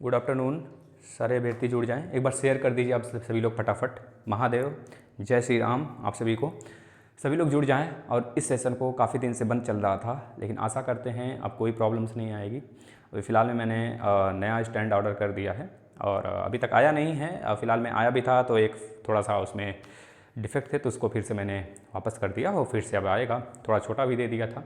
Good afternoon. सारे अभ्यर्थी जुड़ जाएं, एक बार शेयर कर दीजिए आप सभी लोग फटाफट। महादेव, जय श्री राम आप सभी को। सभी लोग जुड़ जाएं और इस सेशन को काफ़ी दिन से बंद चल रहा था, लेकिन आशा करते हैं अब कोई प्रॉब्लम्स नहीं आएगी। अभी फ़िलहाल में मैंने नया स्टैंड ऑर्डर कर दिया है और अभी तक आया नहीं है। फ़िलहाल में आया भी था तो एक थोड़ा सा उसमें डिफेक्ट थे तो उसको फिर से मैंने वापस कर दिया और फिर से अब आएगा। थोड़ा छोटा भी दे दिया था,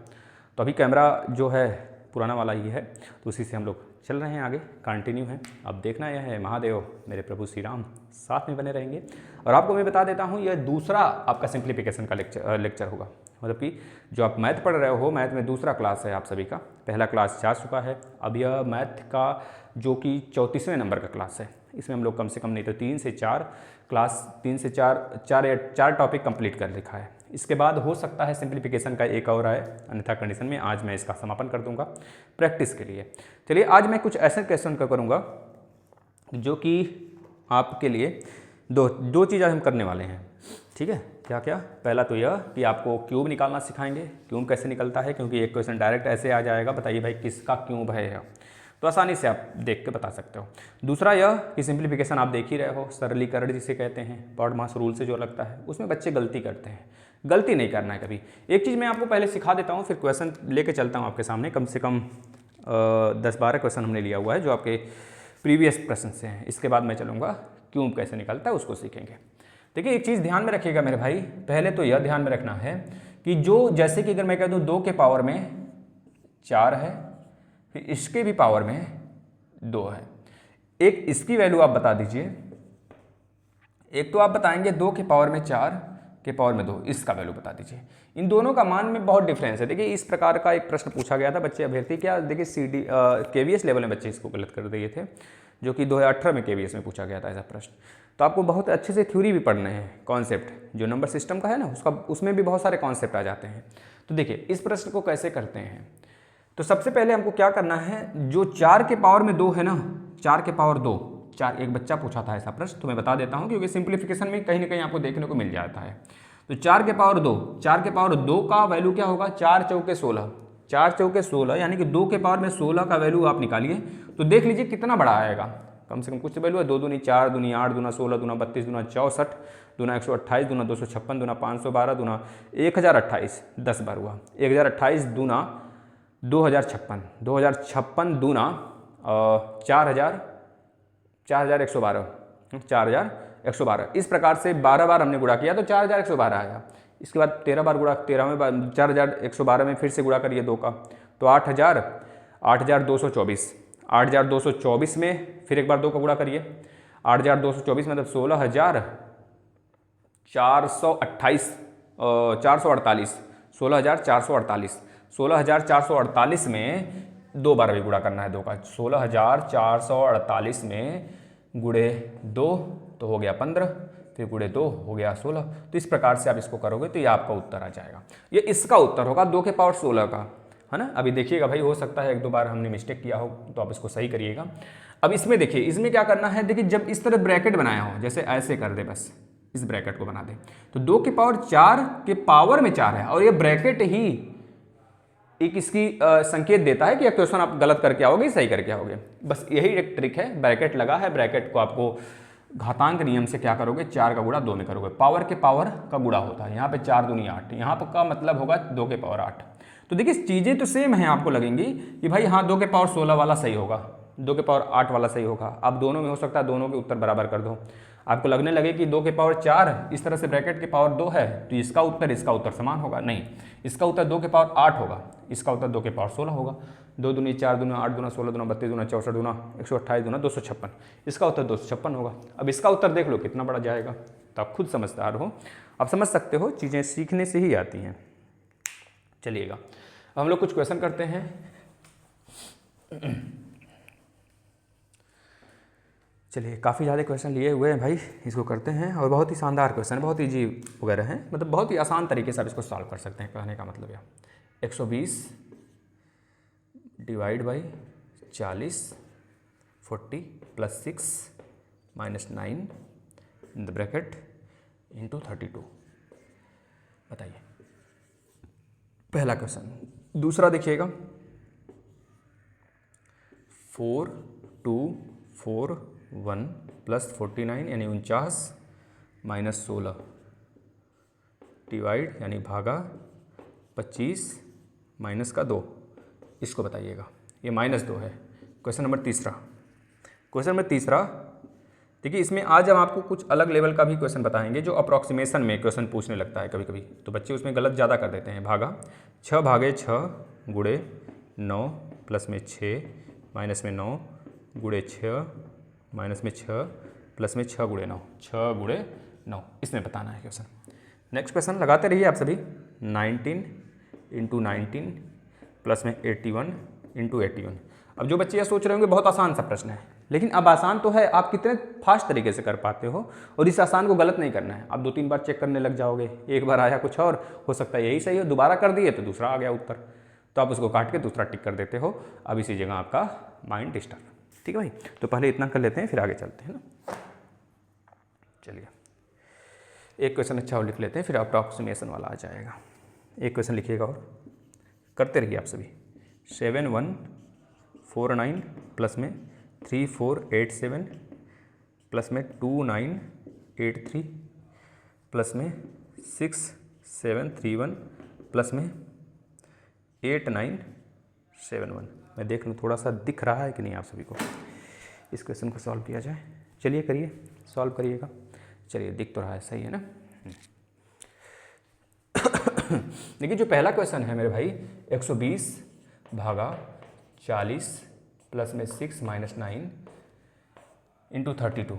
तो अभी कैमरा जो है पुराना वाला ही है, तो उसी से हम लोग चल रहे हैं, आगे कंटिन्यू है। अब देखना यह है, महादेव मेरे प्रभु श्री राम साथ में बने रहेंगे। और आपको मैं बता देता हूँ, यह दूसरा आपका सिंप्लीफिकेशन का लेक्चर होगा। मतलब कि जो आप मैथ पढ़ रहे हो, मैथ में दूसरा क्लास है आप सभी का। पहला क्लास जा चुका है, अब यह मैथ का जो कि 34वें नंबर का क्लास है। इसमें हम लोग कम से कम नहीं तो 3 से 4 क्लास, 3 से 4 टॉपिक कंप्लीट कर लिखा है। इसके बाद हो सकता है सिंप्लीफिकेशन का एक और आए, अन्यथा कंडीशन में आज मैं इसका समापन कर दूंगा प्रैक्टिस के लिए। चलिए, आज मैं कुछ ऐसे क्वेश्चन का करूंगा जो कि आपके लिए दो चीज़ हम करने वाले हैं। ठीक है, क्या क्या? पहला तो यह कि आपको क्यूब निकालना सिखाएंगे, क्यूब कैसे निकलता है, क्योंकि एक क्वेश्चन डायरेक्ट ऐसे आ जाएगा, बताइए भाई किसका क्यूब है, तो आसानी से आप देख के बता सकते हो। दूसरा यह कि सिंप्लीफिकेशन आप देख ही रहे हो, सरलीकरण जिसे कहते हैं, पॉडमास रूल से जो लगता है, उसमें बच्चे गलती करते हैं। गलती नहीं करना है कभी। एक चीज़ मैं आपको पहले सिखा देता हूँ, फिर क्वेश्चन लेके चलता हूँ आपके सामने। कम से कम 10-12 क्वेश्चन हमने लिया हुआ है जो आपके प्रीवियस प्रश्न से हैं। इसके बाद मैं चलूँगा क्यूब कैसे निकलता है, उसको सीखेंगे। देखिए, एक चीज़ ध्यान में रखिएगा मेरे भाई, पहले तो यह ध्यान में रखना है कि जो जैसे कि अगर मैं कह दूँ 2 के पावर में 4 है, फिर इसके भी पावर में 2 है, एक इसकी वैल्यू आप बता दीजिए। एक तो आप बताएंगे 2 के पावर में 4 के पावर में 2, इसका वैल्यू बता दीजिए। इन दोनों का मान में बहुत डिफरेंस है। देखिए, इस प्रकार का एक प्रश्न पूछा गया था, बच्चे अभ्यर्थी क्या देखिए KVS लेवल में बच्चे इसको गलत कर दिए थे, जो कि 2018 में KVS में पूछा गया था ऐसा प्रश्न। तो आपको बहुत अच्छे से थ्योरी भी पढ़ने हैं, कॉन्सेप्ट जो नंबर सिस्टम का है ना उसमें भी बहुत सारे कॉन्सेप्ट आ जाते हैं। तो देखिए, इस प्रश्न को कैसे करते हैं। तो सबसे पहले हमको क्या करना है, जो 4 के पावर में 2 है ना, 4 के पावर 2, 4, एक बच्चा पूछा था ऐसा प्रश्न, तो मैं बता देता हूं क्योंकि सिंप्लीफिकेशन में कहीं ना कहीं आपको देखने को मिल जाता है। तो 4 के पावर 2, 4 के पावर 2 का वैल्यू क्या होगा, 4 चौके 16, 4 चौके 16, यानी कि 2 के पावर में 16 का वैल्यू आप निकालिए तो देख लीजिए कितना बड़ा आएगा। कम से कम कुछ वैल्यू है, 2 दूनी 4, दूनी 8, दूना 16, दूना 32, दूना 64, दूना 128, दूना 256, दूना 512, दूना 1028, 10 बार हुआ 1028, दूना 2056, 2056 दूना 4112, 4112। इस प्रकार से 12 बार हमने गुणा किया तो 4112 आया। इसके बाद 13 बार गुणा, 13वें बार 4112 में फिर से गुणा करिए 2 का, तो 8224, 8224 में फिर एक बार 2 का गुणा करिए, 8224 मतलब 16,428, 448, 16,448, 16,448 में 2 बार भी गुणा करना है 2 का, 16,448 में गुणे 2 तो हो गया 15, फिर गुणे 2 हो गया 16। तो इस प्रकार से आप इसको करोगे तो ये आपका उत्तर आ जाएगा। ये इसका उत्तर होगा 2 के पावर 16 का, है ना। अभी देखिएगा भाई, हो सकता है 1-2 बार हमने मिस्टेक किया हो तो आप इसको सही करिएगा। अब इसमें देखिए, इसमें क्या करना है, देखिए जब इस तरह ब्रैकेट बनाया हो, जैसे ऐसे कर दे, बस इस ब्रैकेट को बना दे, तो 2 के पावर 4 के पावर में 4 है और ये ब्रैकेट ही एक इसकी संकेत देता है कि यह क्वेश्चन आप गलत करके आओगे, सही करके आओगे। बस यही एक ट्रिक है, ब्रैकेट लगा है, ब्रैकेट को आपको घातांक नियम से क्या करोगे, 4 का गुणा 2 में करोगे। पावर के पावर का गुणा होता है, यहाँ पे 4 दूनी 8, यहाँ पर का मतलब होगा 2 के पावर 8। तो देखिए चीज़ें तो सेम है, आपको लगेंगी कि भाई हाँ 2 के पावर 16 वाला सही होगा, 2 के पावर 8 वाला सही होगा। अब दोनों में हो सकता है दोनों के उत्तर बराबर कर दो, आपको लगने लगे कि 2 के पावर 4 इस तरह से ब्रैकेट के पावर 2 है तो इसका उत्तर समान होगा। नहीं, इसका उत्तर 2 के पावर 8 होगा, इसका उत्तर 2 के पावर 16 होगा। 2 दूनी 4, दूना 8, दूना 16, दूना 32, दूना 64, दूना 128, दूना 256, इसका उत्तर 256 होगा। अब इसका उत्तर देख लो कितना बड़ा जाएगा, तो आप खुद समझदार हो, आप समझ सकते हो, चीज़ें सीखने से ही आती हैं। चलिएगा, अब हम लोग कुछ क्वेश्चन करते हैं। चलिए, काफ़ी ज़्यादा क्वेश्चन लिए हुए हैं भाई, इसको करते हैं। और बहुत ही शानदार क्वेश्चन है, बहुत ईजी वगैरह हैं, मतलब बहुत ही आसान तरीके से आप इसको सॉल्व कर सकते हैं। कहने का मतलब यह 120 divide by 40, 40 + 6 - 9 in the bracket into 32। बताइए पहला क्वेश्चन। दूसरा देखिएगा 4, 2, 41 प्लस 49 यानी 49 माइनस 16 डिवाइड यानी भागा 25 माइनस का 2, इसको बताइएगा। ये -2 है। क्वेश्चन नंबर तीसरा देखिए, इसमें आज हम आपको कुछ अलग लेवल का भी क्वेश्चन बताएंगे जो अप्रॉक्सीमेशन में क्वेश्चन पूछने लगता है कभी कभी, तो बच्चे उसमें गलत ज़्यादा कर देते हैं। भागा 6 भागे 6 गुणे 9 प्लस में 6 माइनस में 9 गुणे 6 माइनस में 6 प्लस में 6 गुणे 9, 6 गुणे 9, इसमें बताना है क्वेश्चन। नेक्स्ट क्वेश्चन लगाते रहिए आप सभी। 19 × 19 प्लस में 81 × 81। अब जो बच्चे ये सोच रहे होंगे बहुत आसान सा प्रश्न है, लेकिन अब आसान तो है, आप कितने फास्ट तरीके से कर पाते हो और इस आसान को गलत नहीं करना है। आप 2-3 बार चेक करने लग जाओगे, एक बार आया कुछ और, हो सकता है यही सही हो, दोबारा कर दिए तो दूसरा आ गया उत्तर, तो आप उसको काट के दूसरा टिक कर देते हो। अब इसी जगह आपका माइंड डिस्टर्ब। ठीक है भाई, तो पहले इतना कर लेते हैं फिर आगे चलते हैं ना। चलिए एक क्वेश्चन अच्छा और लिख लेते हैं, फिर अप्रॉक्सीमेशन वाला आ जाएगा। एक क्वेश्चन लिखिएगा और करते रहिए आप सभी। 7149 प्लस में 3487 प्लस में 2983 प्लस में 6731 प्लस में 8971। मैं देख लूँ थोड़ा सा दिख रहा है कि नहीं आप सभी को। इस क्वेश्चन को सॉल्व किया जाए। चलिए करिए, सॉल्व करिएगा। चलिए दिख तो रहा है, सही है ना। देखिए जो पहला क्वेश्चन है मेरे भाई, 120 भागा 40 प्लस में 6 माइनस 9 इंटू 32।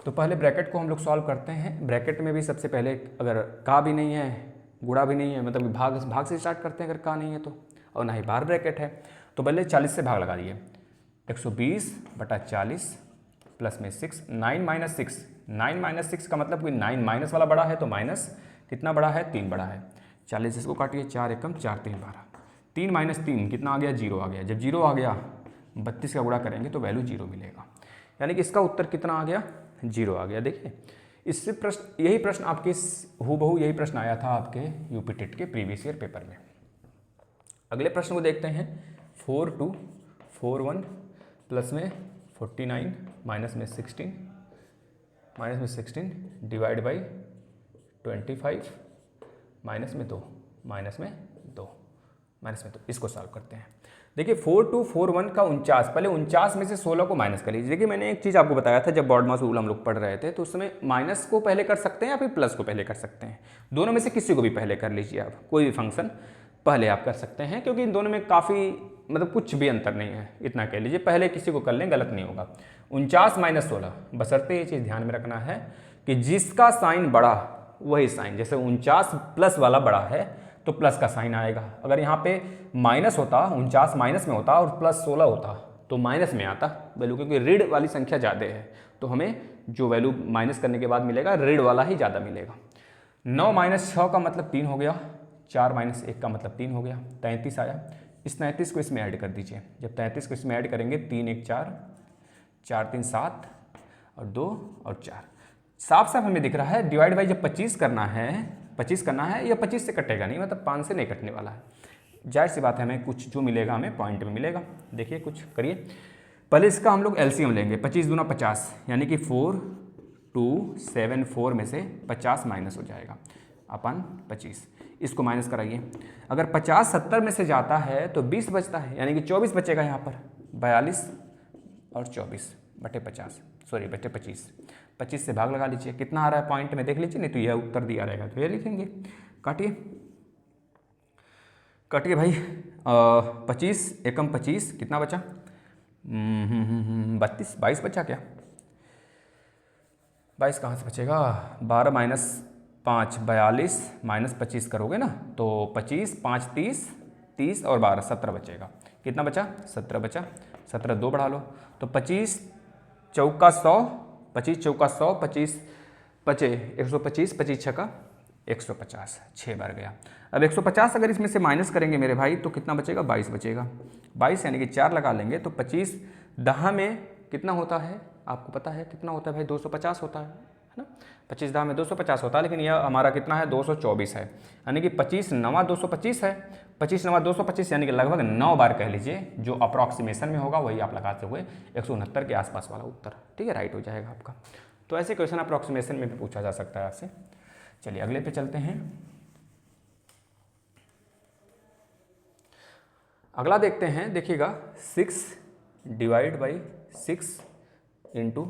तो पहले ब्रैकेट को हम लोग सॉल्व करते हैं। ब्रैकेट में भी सबसे पहले अगर का भी नहीं है, गुणा भी नहीं है, मतलब भाग से स्टार्ट करते हैं अगर का नहीं है तो, और ना ही बाहर ब्रैकेट है, तो पहले 40 से भाग लगा दिए। 120 बटा 40 प्लस में 6, 9 माइनस 6, 9 माइनस 6 का मतलब कि 9 माइनस वाला बड़ा है तो माइनस कितना बड़ा है, 3 बड़ा है। 40 इसको काटिए, 4 एकम 4 3 12, 3 माइनस 3 कितना आ गया, 0 आ गया। जब 0 आ गया 32 का गुणा करेंगे तो वैल्यू 0 मिलेगा, यानी कि इसका उत्तर कितना आ गया, 0 आ गया। देखिए इससे प्रश्न, यही प्रश्न आपके हूबहू यही प्रश्न आया था आपके यूपी टेट के प्रीवियस ईयर पेपर में। अगले प्रश्न को देखते हैं। 4241 प्लस में 49 माइनस में 16 डिवाइड बाई 25 माइनस में 2 इसको सॉल्व करते हैं। देखिए 4241 का 49, पहले 49 में से 16 को माइनस कर लीजिए। देखिए मैंने एक चीज़ आपको बताया था जब बॉडमास रूल हम लोग पढ़ रहे थे, तो उसमें माइनस को पहले कर सकते हैं या फिर प्लस को पहले कर सकते हैं। दोनों में से किसी को भी पहले कर लीजिए आप, कोई भी फंक्शन पहले आप कर सकते हैं, क्योंकि इन दोनों में काफ़ी मतलब कुछ भी अंतर नहीं है, इतना कह लीजिए। पहले किसी को कर लें, गलत नहीं होगा। 49 माइनस 16, बशर्ते ये चीज़ ध्यान में रखना है कि जिसका साइन बड़ा वही साइन, जैसे 49 प्लस वाला बड़ा है तो प्लस का साइन आएगा। अगर यहाँ पे माइनस होता, 49 माइनस में होता और प्लस 16 होता तो माइनस में आता वैल्यू, क्योंकि ऋण वाली संख्या ज़्यादा है तो हमें जो वैल्यू माइनस करने के बाद मिलेगा ऋण वाला ही ज़्यादा मिलेगा। 9 माइनस 6 का मतलब 3 हो गया, 4 माइनस 1 का मतलब 3 हो गया, 33 आया। इस 33 को इसमें ऐड कर दीजिए। जब 33 को इसमें ऐड करेंगे 3 1 4, 4 3 7 और 2 और 4, साफ साफ हमें दिख रहा है। डिवाइड बाई जब 25 करना है, या 25 से कटेगा नहीं, मतलब 5 से नहीं कटने वाला है। जाहिर सी बात है हमें कुछ जो मिलेगा हमें पॉइंट में मिलेगा। देखिए कुछ करिए, पहले इसका हम लोग एलसीएम लेंगे। 25 दूना 50, यानी कि 4274 में से 50 माइनस हो जाएगा अपन 25, इसको माइनस कराइए। अगर 50 70 में से जाता है तो 20 बचता है, यानी कि 24 बचेगा यहाँ पर। 42 और 24 बटे 50, सॉरी बटे 25, 25 से भाग लगा लीजिए, कितना आ रहा है पॉइंट में देख लीजिए, नहीं तो यह उत्तर दिया रहेगा तो ये लिखेंगे। काटिए भाई। 25 एकम 25 कितना बचा, 22 बचा क्या, 22 कहाँ से बचेगा, 12 माइनस 5 42 माइनस 25 करोगे ना तो 25 5 30, 30 और 12 17 बचेगा। कितना बचा, 17 बचा। 17 2 बढ़ा लो तो 25 चौका 100, 25 चौका 100, 25 बचे 125, 25 छक्का 150, 6 बार गया। अब 150 अगर इसमें से माइनस करेंगे मेरे भाई तो कितना बचेगा, 22 बचेगा। 22 यानी कि 4 लगा लेंगे तो 25 10 में कितना होता है, आपको पता है कितना होता है भाई, 250 होता है ना। 25 10 में 250 होता है, लेकिन यह हमारा कितना है, 224 है। यानी कि 25 9 225 है, 25 9 225 यानी कि लगभग 9 बार कह लीजिए, जो अप्रॉक्सीमेशन में होगा वही आप लगाते हुए 169 के आसपास वाला उत्तर, ठीक है, राइट हो जाएगा आपका। तो ऐसे क्वेश्चन अप्रॉक्सीमेशन में भी पूछा जा सकता है आपसे। चलिए अगले पे चलते हैं। अगला देखते हैं, देखिएगा 6 डिवाइड बाई 6 इंटू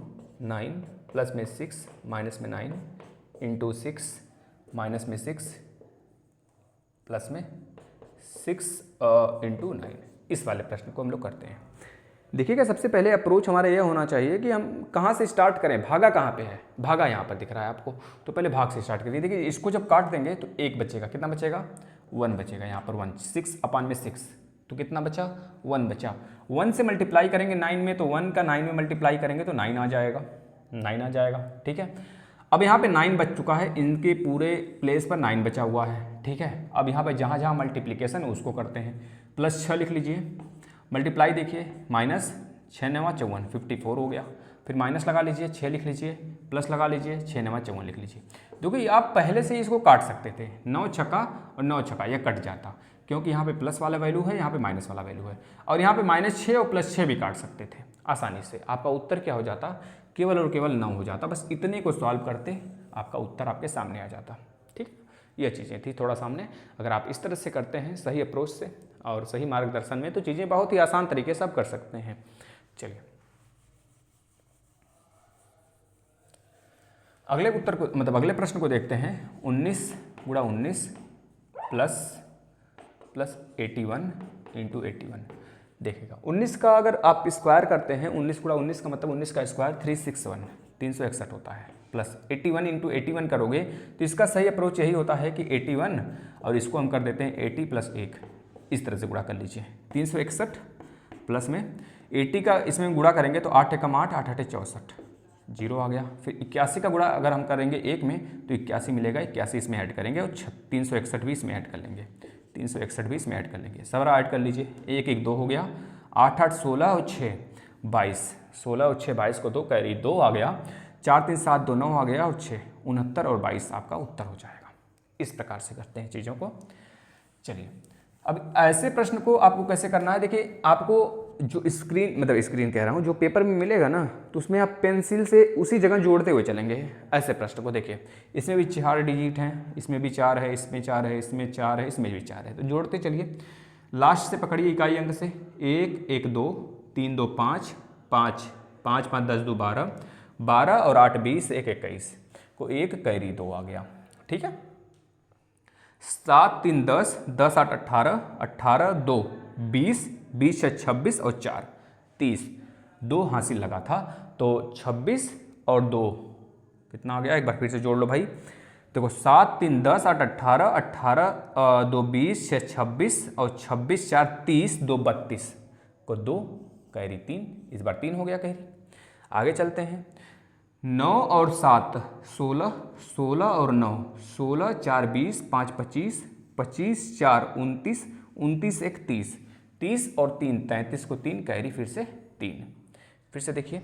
9 प्लस में 6 माइनस में 9 इंटू 6 माइनस में 6 प्लस में 6 इंटू 9, इस वाले प्रश्न को हम लोग करते हैं। देखिएगा सबसे पहले अप्रोच हमारा यह होना चाहिए कि हम कहाँ से स्टार्ट करें, भागा कहाँ पे है, भागा यहाँ पर दिख रहा है आपको, तो पहले भाग से स्टार्ट करिए। देखिए इसको जब काट देंगे तो 1 बचेगा, कितना बचेगा 1 बचेगा, यहाँ पर 1, 6 अपान में 6 तो कितना बचा 1 बचा। 1 से मल्टीप्लाई करेंगे 9 में, तो 1 का 9 में मल्टीप्लाई करेंगे तो 9 आ जाएगा, 9 आ जाएगा, ठीक है। अब यहाँ पे 9 बच चुका है, इनके पूरे प्लेस पर 9 बचा हुआ है, ठीक है। अब यहाँ पे जहाँ जहाँ मल्टीप्लिकेशन है उसको करते हैं, प्लस 6 लिख लीजिए, मल्टीप्लाई देखिए माइनस 6 9 54 54 हो गया, फिर माइनस लगा लीजिए 6 लिख लीजिए, प्लस लगा लीजिए 6 9 54 लिख लीजिए। देखिए आप पहले से ही इसको काट सकते थे, 9 छक्का और 9 छक्का यह कट जाता, क्योंकि यहाँ पे प्लस वाला वैल्यू है, यहाँ पे माइनस वाला वैल्यू है, और यहाँ पे -6 और +6 भी काट सकते थे आसानी से। आपका उत्तर क्या हो जाता, केवल और केवल 9 हो जाता। बस इतने को सॉल्व करते आपका उत्तर आपके सामने आ जाता, ठीक। ये चीज़ें थी थोड़ा सामने, अगर आप इस तरह से करते हैं सही अप्रोच से और सही मार्गदर्शन में तो चीज़ें बहुत ही आसान तरीके से आप कर सकते हैं। चलिए अगले उत्तर को मतलब अगले प्रश्न को देखते हैं। 19 गुणा 19 प्लस 81 इंटू 81। देखिएगा 19 का अगर आप स्क्वायर करते हैं, 19 गुणा 19 का मतलब 19 का स्क्वायर 361 361 होता है, प्लस 81 इंटू 81 करोगे तो इसका सही अप्रोच यही होता है कि 81 और इसको हम कर देते हैं 80 प्लस 1, इस तरह से गुणा कर लीजिए। 361 प्लस में 80 का इसमें गुणा करेंगे तो 8 एकम 8 8 8 64 जीरो आ गया। फिर 81 का गुणा अगर हम करेंगे 1 में तो 81 मिलेगा, 81 इसमें ऐड करेंगे और 361 भी इसमें ऐड कर लेंगे, 361 भी इसमें ऐड कर लेंगे, सारा ऐड कर लीजिए। 1 1 2 हो गया, 8 8 16 और 6 22, 16 और 6 22 को 2 कैरी 2 आ गया, 4 3 7 2 9 आ गया और 6 69 और 22 आपका उत्तर हो जाएगा। इस प्रकार से करते हैं चीज़ों को। चलिए अब ऐसे प्रश्न को आपको कैसे करना है, देखिए आपको जो स्क्रीन कह रहा हूँ, जो पेपर में मिलेगा ना तो उसमें आप पेंसिल से उसी जगह जोड़ते हुए चलेंगे ऐसे प्रश्न को। देखिए इसमें भी 4 डिजिट हैं, इसमें भी 4 है, इसमें 4 है, इसमें 4 है, इसमें भी 4 है, तो जोड़ते चलिए। लास्ट से पकड़िए इकाई अंक से, 1 1 2 3 2 5 5 5 5 10 2 12 12 और 8 20 1 21 को 1 कैरी 2 आ गया, ठीक है। 7 3 10 10 8 18 18 2 20 20 6 26 और 4 30, 2 हासिल लगा था तो 26 और 2 कितना आ गया, एक बार फिर से जोड़ लो भाई। देखो 7 3 10 8 18 18 2 20 6 26 और 26 4 30 2 32 को 2 कैरी 3, इस बार 3 हो गया कैरी। आगे चलते हैं। 9 और 7 16 16 और 9 16 4 20 5 25 25 4 29 29 1 30 30 और 3 33 को 3 कैरी फिर से 3। फिर से देखिए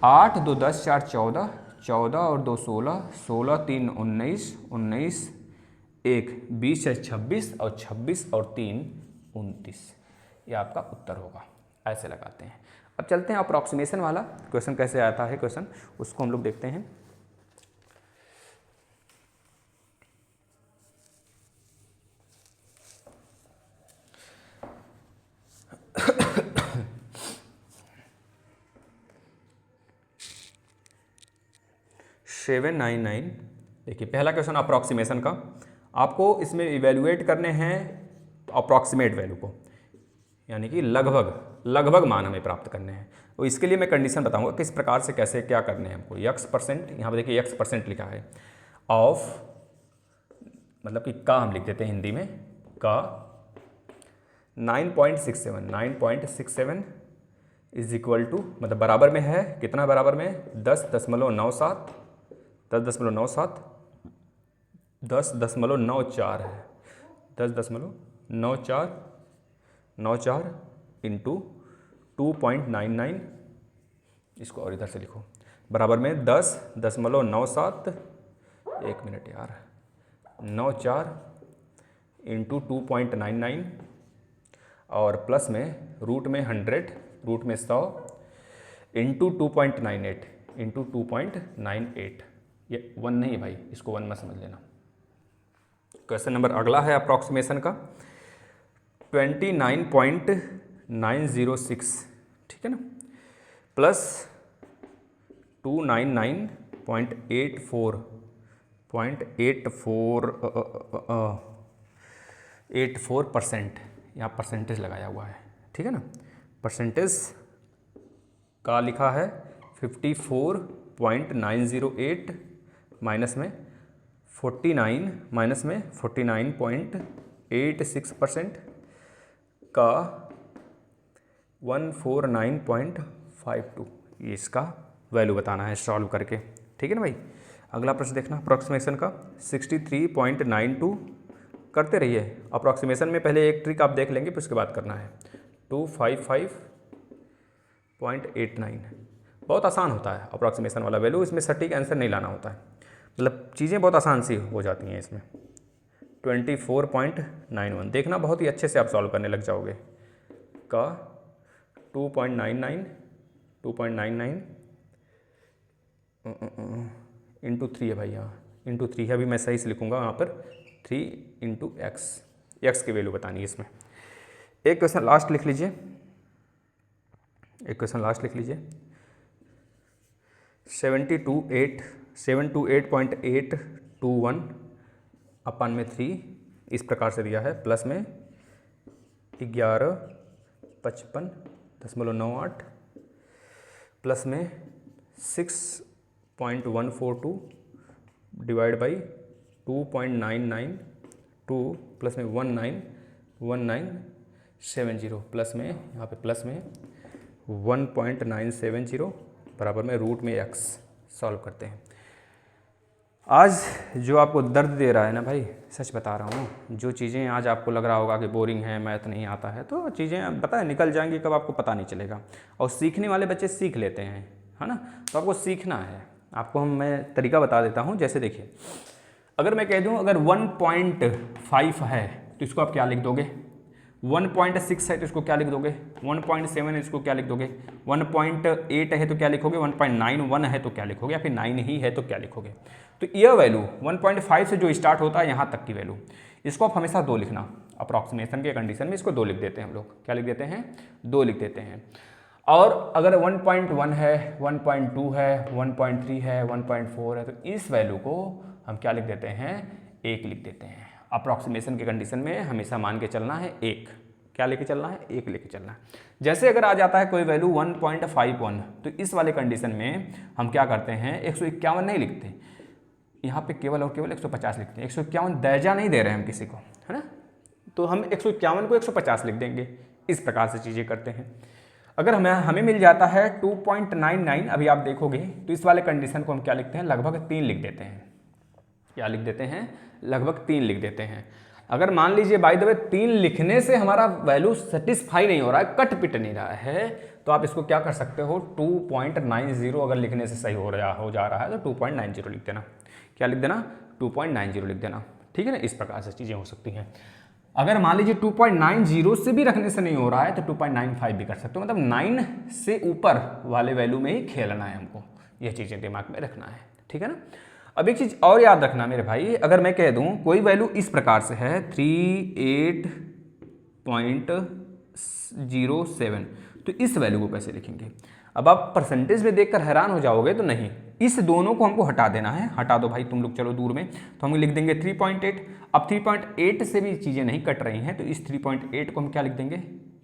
8 2 10 4 14 14 और 2 16 16 3 19 19 1 20 6 26 और 26 और 3 29, ये आपका उत्तर होगा। ऐसे लगाते हैं। अब चलते हैं अप्रॉक्सीमेशन वाला क्वेश्चन कैसे आता है क्वेश्चन, उसको हम लोग देखते हैं। सेवन 9 देखिए पहला क्वेश्चन अप्रॉक्सीमेशन का, आपको इसमें इवेल्युएट करने हैं अप्रॉक्सीमेट वैल्यू को, यानी कि लगभग मान हमें प्राप्त करने हैं। तो इसके लिए मैं कंडीशन बताऊंगा किस प्रकार से कैसे क्या करने हैं हमको। x%, यहाँ पे देखिए x% लिखा है, ऑफ मतलब कि का हम लिख देते हैं हिंदी में, का 9.67 इज इक्वल टू मतलब बराबर में है, कितना बराबर में 10.97 10.94 है, 10.94 इंटू 2.99, इसको और इधर से लिखो, बराबर में 10.97 1 मिनट यार 94 इंटू 2.99 और प्लस में रूट में 100 रूट में 100 इंटू 2.98 इंटू 2.98। ये 1 नहीं है भाई, इसको 1 मत समझ लेना। क्वेश्चन नंबर अगला है अप्रॉक्सीमेशन का 29.906, ठीक है ना, प्लस 299.84% यहाँ परसेंटेज लगाया हुआ है, ठीक है ना। परसेंटेज का लिखा है 54.908 माइनस में 49.86% का 149.52, ये इसका वैल्यू बताना है सॉल्व करके, ठीक है ना भाई। अगला प्रश्न देखना अप्रॉक्सीमेशन का 63.92, करते रहिए। अप्रॉक्सीमेशन में पहले एक ट्रिक आप देख लेंगे फिर उसके बाद करना है 255.89। बहुत आसान होता है अप्रॉक्सीमेशन वाला वैल्यू, इसमें सटीक आंसर नहीं लाना होता है, मतलब चीज़ें बहुत आसान सी हो जाती हैं इसमें। 24.91 देखना, बहुत ही अच्छे से आप सॉल्व करने लग जाओगे। का 2.99 इंटू 3 है भाई, यहाँ इंटू 3 है, अभी मैं सही से लिखूँगा यहाँ पर 3 इंटू एक्स की वैल्यू बतानी है इसमें। एक क्वेश्चन लास्ट लिख लीजिए, 728.821 अपन में 3 इस प्रकार से दिया है, प्लस में 1155.98 प्लस में 6.142 डिवाइड बाई 2.992 प्लस में 1970 प्लस में यहाँ पे प्लस में 1.970 बराबर में रूट में x। सॉल्व करते हैं। आज जो आपको दर्द दे रहा है ना भाई, सच बता रहा हूँ, जो चीज़ें आज आपको लग रहा होगा कि बोरिंग है, मैथ नहीं आता है, तो चीज़ें पता है निकल जाएंगी कब आपको पता नहीं चलेगा। और सीखने वाले बच्चे सीख लेते हैं, है ना। तो आपको सीखना है, आपको मैं तरीका बता देता हूँ। जैसे देखिए, अगर मैं कह दूँ अगर 1.5 है तो इसको आप क्या लिख दोगे, 1.6 है तो इसको क्या लिख दोगे, 1.7 है इसको क्या लिख दोगे, 1.8 है तो क्या लिखोगे, 1.91 है तो क्या लिखोगे, या फिर 9 ही है तो क्या लिखोगे। तो यह वैल्यू 1.5 से जो स्टार्ट होता है यहाँ तक की वैल्यू, इसको आप हमेशा 2 लिखना। अप्रॉक्सीमेशन के कंडीशन में इसको 2 लिख देते हैं हम लोग, क्या लिख देते हैं, 2 लिख देते हैं। और अगर 1.1 है, 1.2 है, 1.3 है, 1.4 है, तो इस वैल्यू को हम क्या लिख देते हैं, 1 लिख देते हैं। अप्रॉक्सीमेशन के कंडीशन में हमेशा मान के चलना है 1, क्या लेके चलना है, 1 लेके चलना है। जैसे अगर आ जाता है कोई वैल्यू 1.51, तो इस वाले कंडीशन में हम क्या करते हैं, 151 नहीं लिखते, यहाँ पे केवल और केवल 150 लिखते हैं। 151 दर्जा नहीं दे रहे हैं हम किसी को, है ना, तो हम 151 को 150 लिख देंगे। इस प्रकार से चीज़ें करते हैं। अगर हमें मिल जाता है 2.99, अभी आप देखोगे तो इस वाले कंडीशन को हम क्या लिखते हैं, लगभग 3 लिख देते हैं। क्या लिख देते हैं, लगभग 3 लिख देते हैं। अगर मान लीजिए बाय द वे 3 लिखने से हमारा वैल्यू सेटिस्फाई नहीं हो रहा है, कट पिट नहीं रहा है, तो आप इसको क्या कर सकते हो, 2.90 अगर लिखने से सही हो जा रहा है तो 2.90 लिख देना। क्या लिख देना, 2.90 लिख देना, ठीक है ना। इस प्रकार से चीज़ें हो सकती हैं। अगर मान लीजिए 2.90 से भी रखने से नहीं हो रहा है तो 2.95 भी कर सकते हो, मतलब 9 से ऊपर वाले वैल्यू में ही खेलना है हमको, यह चीज़ें दिमाग में रखना है, ठीक है ना। अब एक चीज़ और याद रखना मेरे भाई, अगर मैं कह दूं कोई वैल्यू इस प्रकार से है 38.07, तो इस वैल्यू को कैसे लिखेंगे। अब आप परसेंटेज में देखकर हैरान हो जाओगे, तो नहीं, इस दोनों को हमको हटा देना है। हटा दो भाई तुम लोग, चलो दूर में, तो हम लिख देंगे 3.8। अब 3.8 से भी चीज़ें नहीं कट रही हैं, तो इस 3.8 को हम क्या लिख देंगे,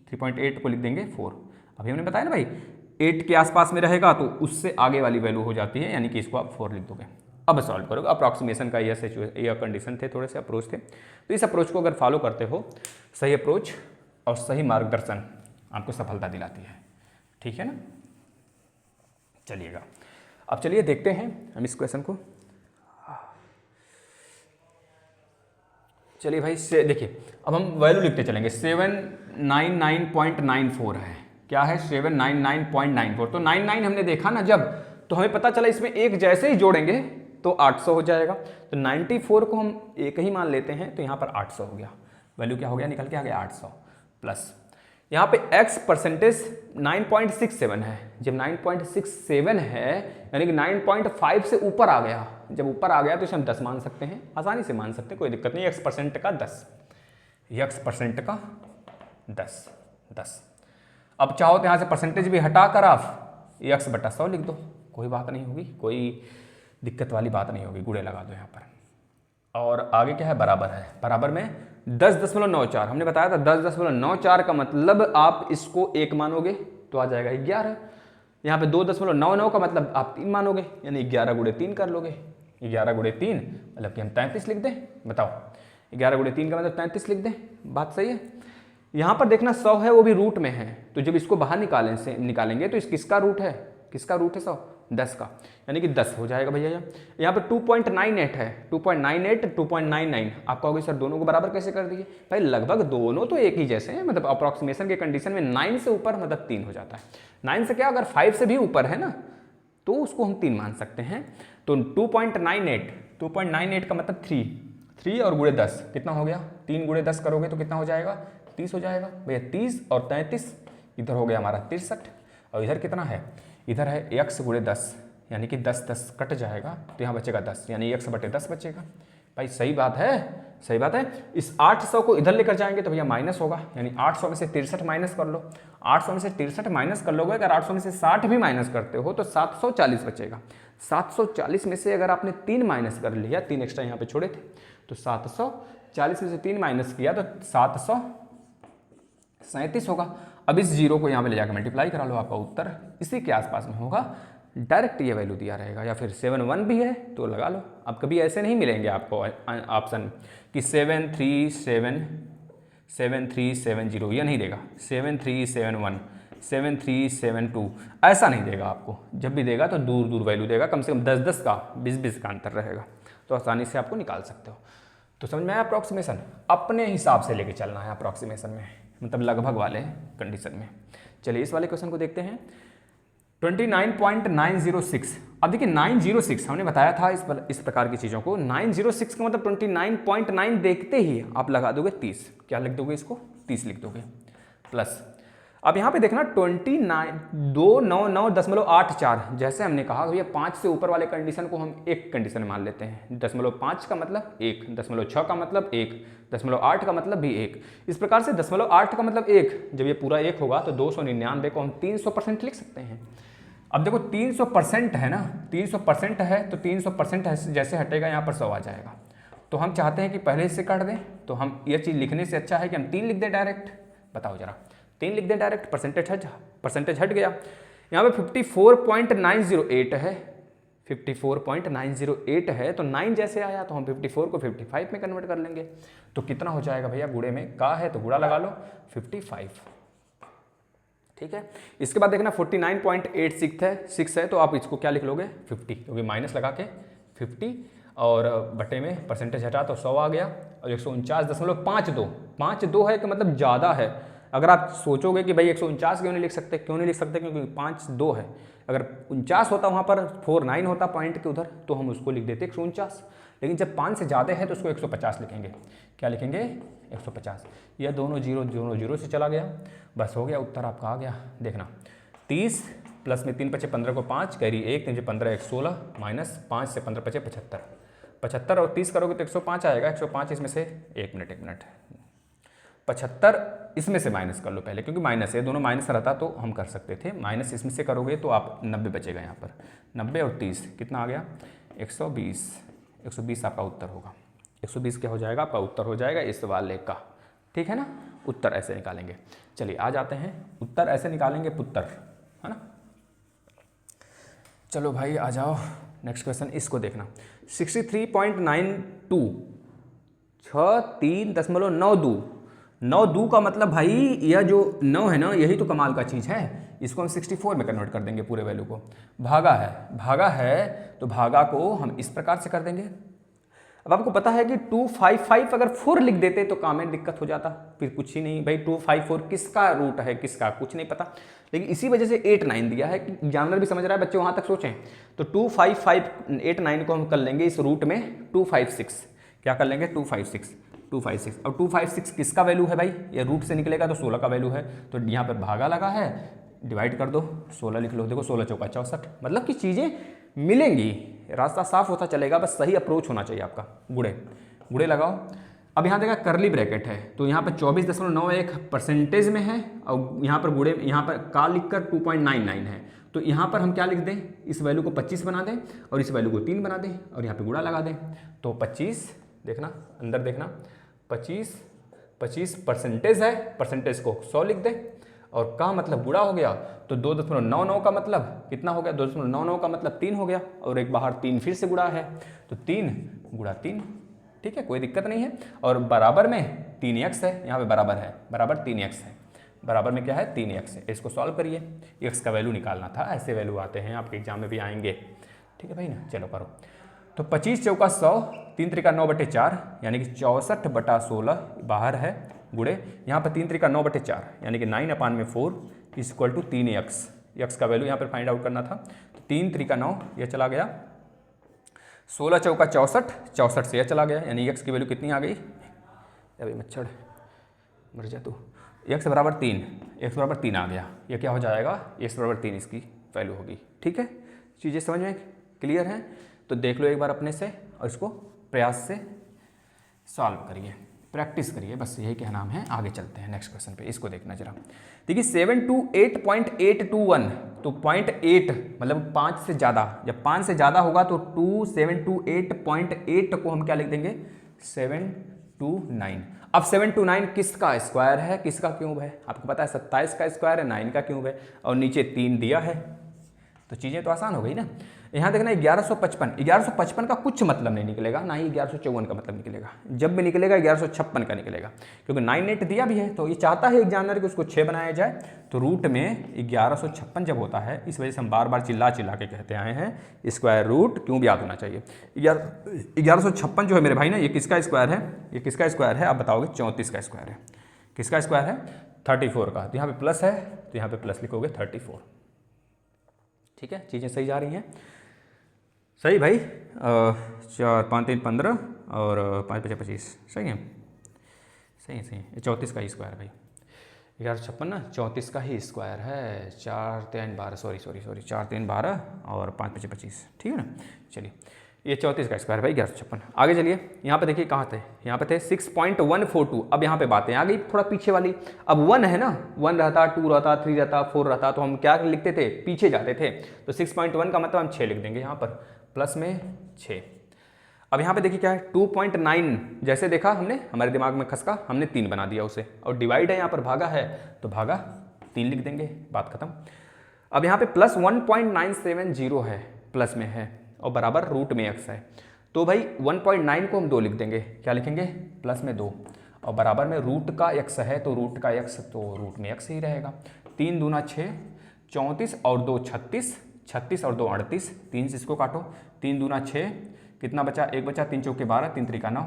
3.8 को लिख देंगे 4। अभी हमने बताया ना भाई 8 के आसपास में रहेगा तो उससे आगे वाली वैल्यू हो जाती है, यानी कि इसको आप 4 लिख दोगे। अब सॉल्व करोगे। अप्रॉक्सीमेशन का यह कंडीशन थे, थोड़े से अप्रोच थे। तो इस अप्रोच को अगर फॉलो करते हो, सही अप्रोच और सही मार्गदर्शन आपको सफलता दिलाती है, ठीक है ना। चलिएगा, अब चलिए देखते हैं हम इस क्वेश्चन को। चलिए भाई से देखिए, अब हम वैल्यू लिखते चलेंगे। 799.94 है, क्या है, 799.94। तो 99 हमने देखा ना जब, तो हमें पता चला इसमें एक जैसे ही जोड़ेंगे तो 800 हो जाएगा। तो 94 को हम एक ही मान लेते हैं, तो यहाँ पर 800 हो गया। वैल्यू क्या हो गया, निकल के आ गया 800 प्लस यहाँ पे x परसेंटेज 9.67 है। जब 9.67 है यानी कि 9.5 से ऊपर आ गया, जब ऊपर आ गया तो इसे हम 10 मान सकते हैं, आसानी से मान सकते हैं, कोई दिक्कत नहीं। x% का 10, x% का 10। अब चाहो तो यहाँ से परसेंटेज भी हटा कर आप x/100 लिख दो, कोई बात नहीं होगी, कोई दिक्कत वाली बात नहीं होगी, गुणे लगा दो यहाँ पर। और आगे क्या है, बराबर है, बराबर में 10.94 हमने बताया था। 10.94 का मतलब आप इसको 1 मानोगे तो आ जाएगा 11। यहाँ पे 2.99 का मतलब आप 3 मानोगे, यानी 11 गुणे 3 कर लोगे। 11 गुणे 3 मतलब कि हम 33 लिख दें, बताओ 11 गुणे 3 का मतलब 33 लिख दें, बात सही है। यहाँ पर देखना 100 है, वो भी रूट में है, तो जब इसको बाहर निकालेंगे तो इस किसका रूट है, किसका रूट है 100, 10 का, यानी कि 10 हो जाएगा भैया। यहाँ पे 2.98 है, 2.98 2.99। आप कहोगे सर दोनों को बराबर कैसे कर दिए, भाई लगभग दोनों तो एक ही जैसे हैं, मतलब अप्रॉक्सीमेशन के कंडीशन में 9 से ऊपर मतलब 3 हो जाता है। 9 से क्या, अगर 5 से भी ऊपर है ना तो उसको हम 3 मान सकते हैं। तो 2.98 का मतलब 3 और गुणे 10 कितना हो गया, 3 गुणे 10 करोगे तो कितना हो जाएगा, 30 हो जाएगा भैया। 30 और 33 इधर हो गया हमारा 63, और इधर कितना है, इधर है x गुणे 10, यानी कि 10 कट जाएगा तो यहाँ बचेगा 10, यानी x/10 बचेगा। भाई सही बात है, सही बात है। इस 800 को इधर लेकर जाएंगे तो भैया माइनस होगा, यानी 800 में से 63 माइनस कर लो। 800 में से 63 माइनस कर लोगे, अगर 800 में से 60 भी माइनस करते हो तो 740 बचेगा। 740 में से अगर आपने 3 माइनस कर लिया, 3 एक्स्ट्रा यहाँ पे छोड़े थे, तो 740 में से 3 माइनस किया तो 737 होगा। अब इस जीरो को यहाँ पे ले जाकर मल्टीप्लाई करा लो, आपका उत्तर इसी के आसपास में होगा। डायरेक्ट ये वैल्यू दिया रहेगा, या फिर 71 भी है तो लगा लो। अब कभी ऐसे नहीं मिलेंगे आपको ऑप्शन कि 73770, ये नहीं देगा। 7371 7372 ऐसा नहीं देगा आपको। जब भी देगा तो दूर दूर वैल्यू देगा, कम से कम 10 का 20 का अंतर रहेगा, तो आसानी से आपको निकाल सकते हो। तो समझ में आया, अप्रॉक्सीमेशन अपने हिसाब से लेके चलना है अप्रॉक्सीमेशन में, मतलब लगभग वाले कंडीशन में। चलिए इस वाले क्वेश्चन को देखते हैं। 29.906। अब देखिए 906 हमने बताया था इस प्रकार की चीज़ों को। 906 का मतलब 29.9 देखते ही आप लगा दोगे 30। क्या लिख दोगे इसको, 30 लिख दोगे प्लस। अब यहाँ पे देखना 299.84, जैसे हमने कहा भैया 5 से ऊपर वाले कंडीशन को हम एक कंडीशन मान लेते हैं। 0.5 का मतलब 1, 0.6 का मतलब 1, 0.8 का मतलब भी 1। इस प्रकार से 0.8 का मतलब 1, जब ये पूरा 1 होगा तो 299 को हम 300% लिख सकते हैं। अब देखो 300% है ना, 300% है तो 300% जैसे हटेगा यहाँ पर 100 आ जाएगा। तो हम चाहते हैं कि पहले इससे काट दें, तो हम ये चीज़ लिखने से अच्छा है कि हम 3 लिख दें डायरेक्ट। बताओ जरा, 3 लिख दें डायरेक्ट, परसेंटेज हट गया। यहाँ पे 54.908 है, 54.908 है, तो 9 जैसे आया तो हम 54 को 55 में कन्वर्ट कर लेंगे। तो कितना हो जाएगा भैया, गुणे में का है तो गुणा लगा लो 55, ठीक है। इसके बाद देखना 49.86 है, तो आप इसको क्या लिख लोगे 50, क्योंकि माइनस लगा के 50 और बटे में परसेंटेज हटा तो 100 आ गया। और 149.52 है कि मतलब ज़्यादा है। अगर आप सोचोगे कि भाई 149 क्यों नहीं लिख सकते, क्योंकि 52 है। अगर 49 होता वहाँ पर 49 होता पॉइंट के उधर, तो हम उसको लिख देते 149। लेकिन जब 5 से ज़्यादा है तो उसको 150 लिखेंगे। क्या लिखेंगे 150। यह दोनों जीरो से चला गया, बस हो गया, उत्तर आपका आ गया। देखना 30 प्लस में 3 बचे 15 को 5 कैरी 1, 3 15 1 16 माइनस 5 से 15 बचे 75 और 30 करोगे तो 105 आएगा। 105 इसमें से 1 मिनट 75 इसमें से माइनस कर लो पहले, क्योंकि माइनस है, दोनों माइनस रहता तो हम कर सकते थे। माइनस इसमें से करोगे तो आप 90 बचेगा यहाँ पर। 90 और 30 कितना आ गया 120 आपका उत्तर होगा। 120 क्या हो जाएगा आपका उत्तर हो जाएगा इस वाले का, ठीक है ना। उत्तर ऐसे निकालेंगे। चलिए आ जाते हैं, उत्तर ऐसे निकालेंगे पुत्र, है ना। चलो भाई आ जाओ, नेक्स्ट क्वेश्चन इसको देखना। 63.92 63.92 का मतलब भाई यह जो 9 है ना, यही तो कमाल का चीज़ है। इसको हम 64 में कन्वर्ट कर देंगे पूरे वैल्यू को। भागा है तो भागा को हम इस प्रकार से कर देंगे। अब आपको पता है कि 255 अगर 4 लिख देते तो काम में दिक्कत हो जाता, फिर कुछ ही नहीं भाई। 254 किसका रूट है, किसका कुछ नहीं पता, लेकिन इसी वजह से 89 दिया है कि जानवर भी समझ रहा है, बच्चे वहाँ तक सोचें। तो 255 89 को हम कर लेंगे इस रूट में 256। क्या कर लेंगे 256 256। और 256 किसका वैल्यू है भाई, ये रूट से निकलेगा तो 16 का वैल्यू है, तो यहाँ पर भागा लगा है, डिवाइड कर दो, 16 लिख लो, देखो 16 चौका 64। मतलब कि चीज़ें मिलेंगी, रास्ता साफ होता चलेगा, बस सही अप्रोच होना चाहिए आपका। गुड़े गुड़े लगाओ। अब यहाँ देखा करली ब्रैकेट है, तो यहाँ पर 24.91 परसेंटेज में है, और यहाँ पर गुड़े, यहाँ पर का लिख कर 2.99 है, तो यहाँ पर हम क्या लिख दें, इस वैल्यू को 25 बना दें और इस वैल्यू को 3 बना दें और यहाँ पे गुणा लगा दें, तो 25, देखना अंदर देखना, 25 परसेंटेज है, परसेंटेज को 100 लिख दें, और का मतलब गुणा हो गया, तो 2.99 का मतलब कितना हो गया, 2.99 का मतलब 3 हो गया, और एक बाहर 3 फिर से गुणा है, तो 3 गुणा 3, ठीक है, कोई दिक्कत नहीं है। और बराबर में 3x है, यहाँ पे बराबर है, बराबर 3x है, बराबर में क्या है 3x है। इसको सॉल्व करिए, x का वैल्यू निकालना था, ऐसे वैल्यू आते हैं आपके एग्जाम में भी आएंगे, ठीक है भाई ना। चलो करो, तो 25 चौका 100, 3 त्रिका 9/4, यानी कि 64/16 बाहर है, गुड़े यहाँ पर 3 त्रिका 9/4, यानी कि 9/4 इक्वल टू 3x। x का वैल्यू यहाँ पर फाइंड आउट करना था, तो 3 त्रिका 9 ये चला गया, 16 चौका 64, 64 से यह चला गया, यानी x की वैल्यू कितनी आ गई, अभी मच्छर मर जा तू, x बराबर 3, x बराबर 3 आ गया, ये क्या हो जाएगा, x बराबर 3 इसकी वैल्यू होगी, ठीक है। चीज़ें समझ में क्लियर हैं, तो देख लो एक बार अपने से और इसको प्रयास से सॉल्व करिए, प्रैक्टिस करिए, बस यही क्या नाम है। आगे चलते हैं नेक्स्ट क्वेश्चन पे, इसको देखना जरा। देखिए 728.821, तो 0.8 मतलब 5 से ज़्यादा, जब 5 से ज़्यादा होगा तो 728.8 को हम क्या लिख देंगे, 729। अब 729 किसका स्क्वायर है, किसका क्यूब है, आपको पता है 27 का स्क्वायर है, 9 का क्यूब है, और नीचे 3 दिया है, तो चीज़ें तो आसान हो गई ना। यहाँ देखना 1155 का कुछ मतलब नहीं निकलेगा, ना ही 1154 का मतलब निकलेगा, जब भी निकलेगा 1156 का निकलेगा, क्योंकि 98 दिया भी है, तो ये चाहता है एग्जामिनर कि उसको 6 बनाया जाए, तो रूट में 1156 जब होता है, इस वजह से हम बार बार चिल्ला चिल्ला के कहते आए हैं स्क्वायर रूट क्यों भी याद होना चाहिए। 1156 जो है मेरे भाई ना, ये किसका स्क्वायर है, ये किसका स्क्वायर है, आप बताओगे 34 का स्क्वायर है, किसका स्क्वायर है 34 का, तो यहाँ पे प्लस है, तो यहाँ पे प्लस लिखोगे 34, ठीक है। चीज़ें सही जा रही हैं, सही भाई, 4 5 3 15 और 5 5 25, सही है, सही है, सही है। 34 का ही स्क्वायर है भाई, 1156 ना 34 का ही स्क्वायर है, 4 3 12, सॉरी 4 3 12 और 5 5 25, ठीक है ना। चलिए ये 34 का स्क्वायर भाई 1156। आगे चलिए, यहाँ पे देखिए कहाँ थे, यहाँ पे थे 6.142। अब यहाँ पे बातें आ गई थोड़ा पीछे वाली, अब 1 है ना, 1 रहता, 2 रहता, 3 रहता, 4 रहता, तो हम क्या लिखते थे, पीछे जाते थे, तो 6.1 का मतलब हम 6 लिख देंगे यहाँ पर, प्लस में 6। अब यहाँ पे देखिए क्या है 2.9, जैसे देखा हमने, हमारे दिमाग में खसका, हमने 3 बना दिया उसे, और डिवाइड है यहाँ पर, भागा है तो भागा 3 लिख देंगे, बात खत्म। अब यहाँ पे प्लस 1.970 है, प्लस में है, और बराबर रूट में x है, तो भाई 1.9 को हम 2 लिख देंगे, क्या लिखेंगे, प्लस में 2, और बराबर में रूट का x है, तो रूट का x तो रूट में x ही रहेगा। 3 दूना 6, 34 और 2 36, 36 और 2 38, 3 से इसको काटो, 3 दूना 6, कितना बचा, 1 बचा, 3 चौके 12, 3 त्रिका 9,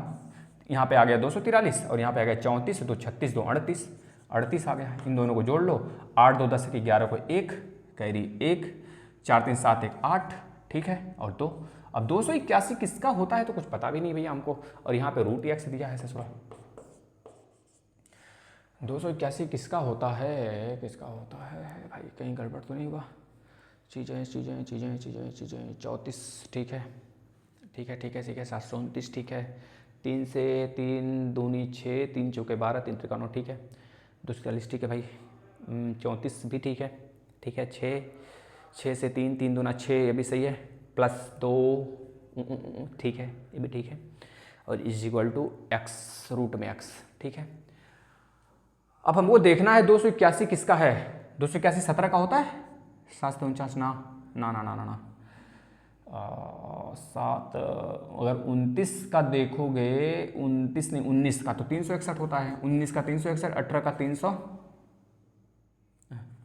यहाँ पे आ गया 243, और यहाँ पे आ गया 34, 2 36, 2 38, 38 आ गया। इन दोनों को जोड़ लो, 8 2 10 11 को 1, कैरी 1, 4 3 7 1 8, ठीक है, और 2। अब 281 किसका होता है तो कुछ पता भी नहीं भैया हमको, और यहाँ पे रूट x दिया है ससुरा। 281 किसका होता है, किसका होता है भाई, कहीं गड़बड़ तो नहीं हुआ, चीज़ें 34, ठीक है, ठीक है, 729, ठीक है, 3 से 3 दूनी 6, 3 चौके 12, 3 त्रिका 9, ठीक है, 240, ठीक है भाई, 34 भी ठीक है, 6 से 3, 3 दूना 6, ये भी सही है, प्लस 2, ठीक है, ये भी ठीक है, और is equal to x, root में x, ठीक है। अब हमको देखना है 281 किसका है, 281 17 का होता है, 749 ना, 7, अगर 29 का देखोगे, 29 नहीं 19 का, तो 361 होता है, 19 का 361, 18 का 300,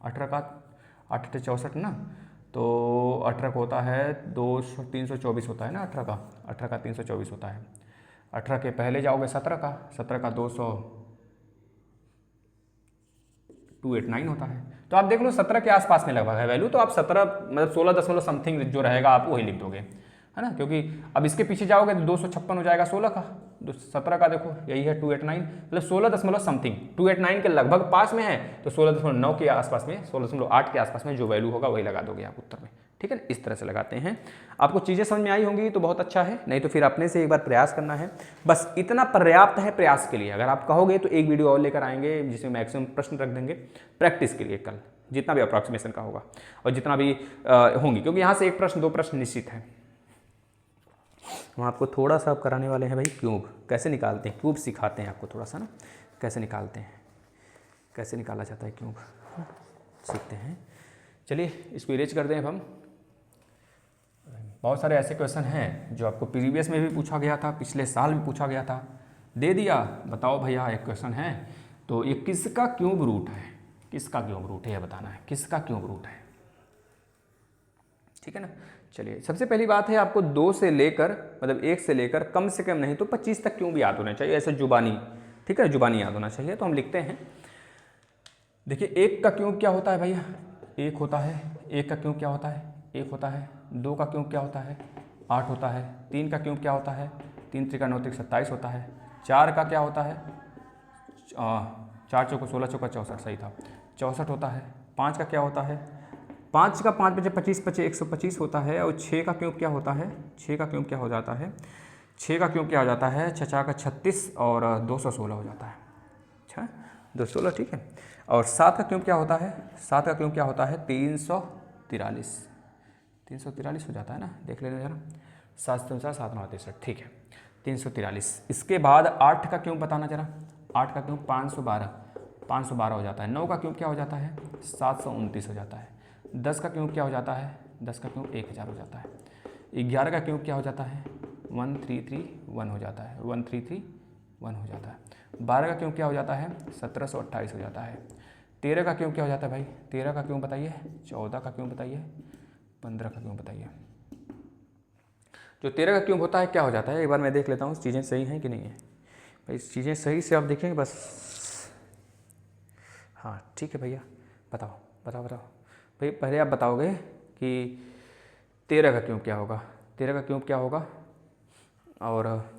18 का 8 से 64 ना, तो 18 का होता है 324 होता है ना, 18 का 324 होता है। 18 के पहले जाओगे 17 का 289 होता है, तो आप देख लो 17 के आसपास में लगभग है वैल्यू, तो आप 17 मतलब 16 दशमलव समथिंग जो रहेगा आप वही लिख दोगे, है ना, क्योंकि अब इसके पीछे जाओगे तो 256 हो जाएगा 16 का, 17 का देखो यही है 289, मतलब 16 दशमलव समथिंग 289 के लगभग पास में है, तो 16.9 के आसपास में, 16.8 के आसपास में जो वैल्यू होगा वही लगा दोगे आप उत्तर में। ठीक है ना, इस तरह से लगाते हैं। आपको चीज़ें समझ में आई होंगी तो बहुत अच्छा है, नहीं तो फिर अपने से एक बार प्रयास करना है, बस इतना पर्याप्त है प्रयास के लिए। अगर आप कहोगे तो एक वीडियो और लेकर आएंगे जिसमें मैक्सिमम प्रश्न रख देंगे प्रैक्टिस के लिए, कल जितना भी अप्रॉक्सीमेशन का होगा और जितना भी होंगी, क्योंकि यहाँ से 1 प्रश्न 2 प्रश्न निश्चित है। हम आपको थोड़ा सा कराने वाले हैं भाई क्यूब कैसे निकालते हैं, क्यूब सिखाते हैं आपको थोड़ा सा ना, कैसे निकालते हैं, कैसे निकाला जाता है क्यूब सीखते हैं। चलिए इसको इरेज कर दें अब हम। बहुत सारे ऐसे क्वेश्चन हैं जो आपको प्रीवियस में भी पूछा गया था, पिछले साल भी पूछा गया था, दे दिया, बताओ भैया एक क्वेश्चन है तो ये किसका क्यूब रूट है, किसका क्यूब रूट है यह बताना है, किसका क्यूब रूट है। ठीक है ना, चलिए सबसे पहली बात है आपको 2 से लेकर मतलब 1 से लेकर कम से कम नहीं तो 25 तक क्यूब याद होना चाहिए, ऐसे जुबानी। ठीक है, जुबानी याद होना चाहिए। तो हम लिखते हैं, देखिए 1 का क्यूब क्या होता है भैया, 1 होता है। 1 का क्यूब क्या होता है, 1 होता है। 2 का क्यूब क्या होता है, 8 होता है। 3 का क्यूब क्या होता है, 3 त्रिका 9 त्रिक 27 होता है। 4 का क्या होता है, 4 चौको 16 चौका 64, सही था, 64 होता है। 5 का क्या होता है, 5 का 5 बचे 25 बचे 125 होता है। और 6 का क्यूब क्या होता है, 6 का क्यूब क्या हो जाता है, 6 का क्यूब क्या हो जाता है, 6 का 36 और 216 हो जाता है। अच्छा 216, ठीक है। और 7 का क्यूब क्या होता है, 7 का क्यूब क्या होता है, 343, 343 हो जाता है ना, देख लेना जरा, 7 7 7 9 63, ठीक है 343। इसके बाद 8 का क्यूब बताना जरा, 8 का क्यूब 512, 512 हो जाता है। 9 का क्यूब क्या हो जाता है, 729 हो जाता है। 10 का क्यूब क्या हो जाता है, 10 का क्यूब 1000 हो जाता है। 11 का क्यूब क्या हो जाता है, 1331 हो जाता है, 1331 हो जाता है। 12 का क्यूब क्या हो जाता है, 1728 हो जाता है। 13 का क्यूब क्या हो जाता है भाई, 13 का क्यूब बताइए, 14 का क्यूब बताइए, 15 का क्यूब बताइए। जो 13 का क्यूब होता है क्या हो जाता है, एक बार मैं देख लेता हूँ चीज़ें सही हैं कि नहीं है भाई, चीज़ें सही से आप देखेंगे बस। हाँ ठीक है भैया, बताओ बताओ बताओ भाई, पहले आप बताओगे कि 13 का क्यूब क्या होगा, 13 का क्यूब क्या होगा और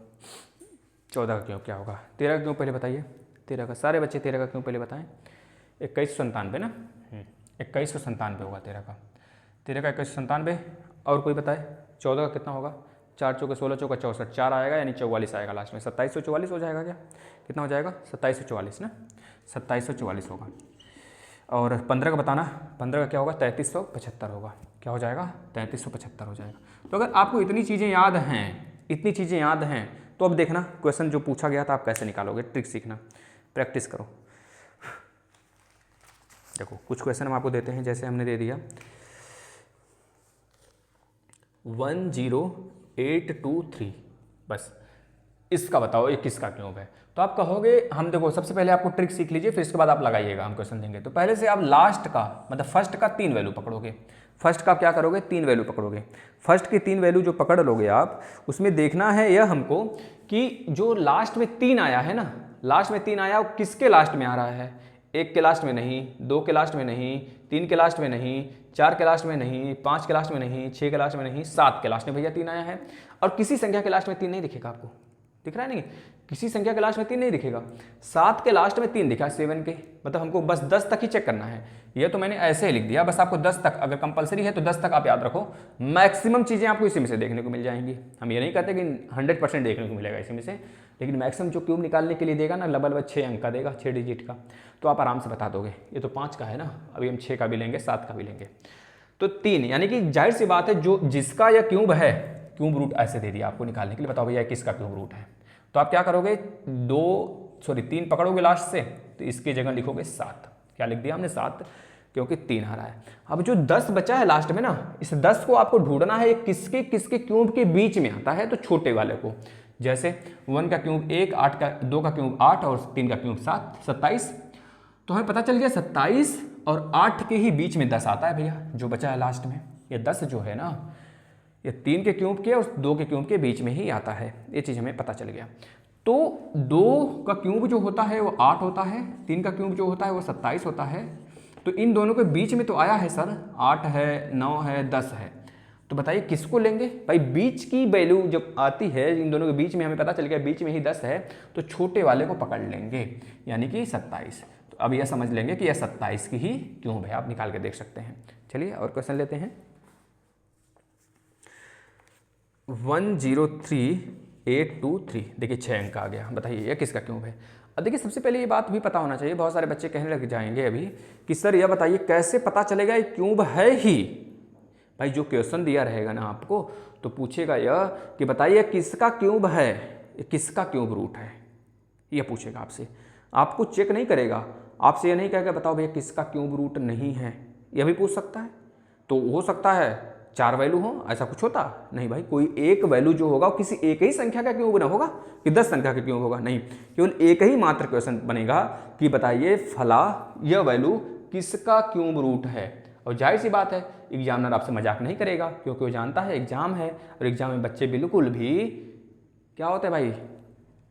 14 का क्यूब क्या होगा। 13 का क्यूब पहले बताइए, 13 का, सारे बच्चे 13 का क्यूब पहले बताएं। 2197 ना, 2197 होगा 13 का, 13 का 2197। और कोई बताए 14 का कितना होगा, 4 चौके 16 चौका 64, 4 आएगा यानी 44 आएगा लास्ट में, 2744 हो जाएगा क्या, कितना हो जाएगा 2744 ना, 2744 होगा। और 15 का बताना, 15 का क्या होगा, 3375 होगा, क्या हो जाएगा 3375 हो जाएगा। तो अगर आपको इतनी चीज़ें याद हैं, इतनी चीज़ें याद हैं तो अब देखना क्वेश्चन जो पूछा गया था आप कैसे निकालोगे, ट्रिक सीखना, प्रैक्टिस करो। देखो कुछ क्वेश्चन हम आपको देते हैं, जैसे हमने दे दिया 10823, बस इसका बताओ ये किसका क्यूब है। तो आप कहोगे, हम देखो सबसे पहले आपको ट्रिक सीख लीजिए, फिर इसके बाद आप लगाइएगा, हम क्वेश्चन देंगे। तो पहले से आप लास्ट का मतलब फर्स्ट का 3 वैल्यू पकड़ोगे, फर्स्ट का क्या करोगे, 3 वैल्यू पकड़ोगे। फर्स्ट की 3 वैल्यू जो पकड़ लोगे आप, उसमें देखना है यह हमको कि जो लास्ट में 3 आया है ना, लास्ट में 3 आया वो किसके लास्ट में आ रहा है, 1 के लास्ट में नहीं, 2 के लास्ट में नहीं, 3 के लास्ट में नहीं, 4 के लास्ट में नहीं, 5 के लास्ट में नहीं, 6 के लास्ट में नहीं, 7 के लास्ट में भैया 3 आया है। और किसी संख्या के लास्ट में 3 नहीं दिखेगा, आपको दिख रहा है नहीं, किसी संख्या के लास्ट में 3 नहीं दिखेगा। 7 के लास्ट में 3 दिखा, 7 के, मतलब हमको बस 10 तक ही चेक करना है। ये तो मैंने ऐसे ही लिख दिया, बस आपको 10 तक, अगर कंपलसरी है तो 10 तक आप याद रखो, मैक्सिमम चीज़ें आपको इसी में से देखने को मिल जाएंगी। हम ये नहीं कहते कि 100% देखने को मिलेगा इसी में से, लेकिन मैक्सिमम जो क्यूब निकालने के लिए देगा ना, लगभग 6 अंक का देगा, 6 डिजिट का, तो आप आराम से बता दोगे। ये तो 5 का है ना, अभी हम 6 का भी लेंगे, 7 का भी लेंगे। तो 3 यानी कि जाहिर सी बात है, जो जिसका यह क्यूब है, क्यूब रूट ऐसे दे दिया आपको निकालने के लिए, बताओ भैया किसका क्यूब रूट है। तो आप क्या करोगे, 3 पकड़ोगे लास्ट से, तो इसकी जगह लिखोगे 7। क्या लिख दिया हमने, 7, क्योंकि 3 आ रहा है। अब जो 10 बचा है लास्ट में ना, इस 10 को आपको ढूंढना है किसके किसके क्यूब के बीच में आता है, तो छोटे वाले को। जैसे 1 का क्यूब 1, 8 का 2 का क्यूब 8 और 3 का क्यूब 7, 27। तो हमें पता चल गया 27 और 8 के ही बीच में 10 आता है भैया, जो बचा है लास्ट में। ये 10 जो है ना, ये 3 के क्यूब के और 2 के क्यूब के बीच में ही आता है, ये चीज़ हमें पता चल गया। तो 2 का क्यूब जो होता है वो 8 होता है, 3 का क्यूब जो होता है वो 27 होता है। तो इन दोनों के बीच में तो आया है सर, 8 है, 9 है, 10 है। तो तो बताइए किसको लेंगे भाई, बीच की वैल्यू जब आती है इन दोनों के बीच में, हमें पता चल गया बीच में ही 10 है, तो छोटे वाले को पकड़ लेंगे, यानी कि 27। तो अब यह समझ लेंगे कि यह 27 की ही क्यूब है, आप निकाल के देख सकते हैं। चलिए और क्वेश्चन लेते हैं। 103823, देखिए 6 अंक आ गया, बताइए यह किसका क्यूब है। अब देखिए सबसे पहले ये बात भी पता होना चाहिए, बहुत सारे बच्चे कहने लग जाएंगे अभी कि सर यह बताइए कैसे पता चलेगा ये क्यूब है ही। भाई जो क्वेश्चन दिया रहेगा ना आपको, तो पूछेगा यह कि बताइए किसका क्यूब है, किसका क्यूब रूट है, यह पूछेगा आपसे। आपको चेक नहीं करेगा, आपसे यह नहीं कहेगा बताओ भैया किसका क्यूब रूट नहीं है, यह भी पूछ सकता है। तो हो सकता है 4 वैल्यू हो, ऐसा कुछ होता नहीं भाई, कोई एक वैल्यू जो होगा वो किसी एक ही संख्या का क्यूब ना होगा कि 10 संख्या का क्यूब होगा, नहीं, केवल एक ही मात्र क्वेश्चन बनेगा कि बताइए फला यह वैल्यू किसका क्यूब रूट है। और जाहिर सी बात है एग्जामिनर आपसे मजाक नहीं करेगा, क्योंकि वो जानता है एग्जाम है, और एग्जाम में बच्चे बिल्कुल भी क्या होते हैं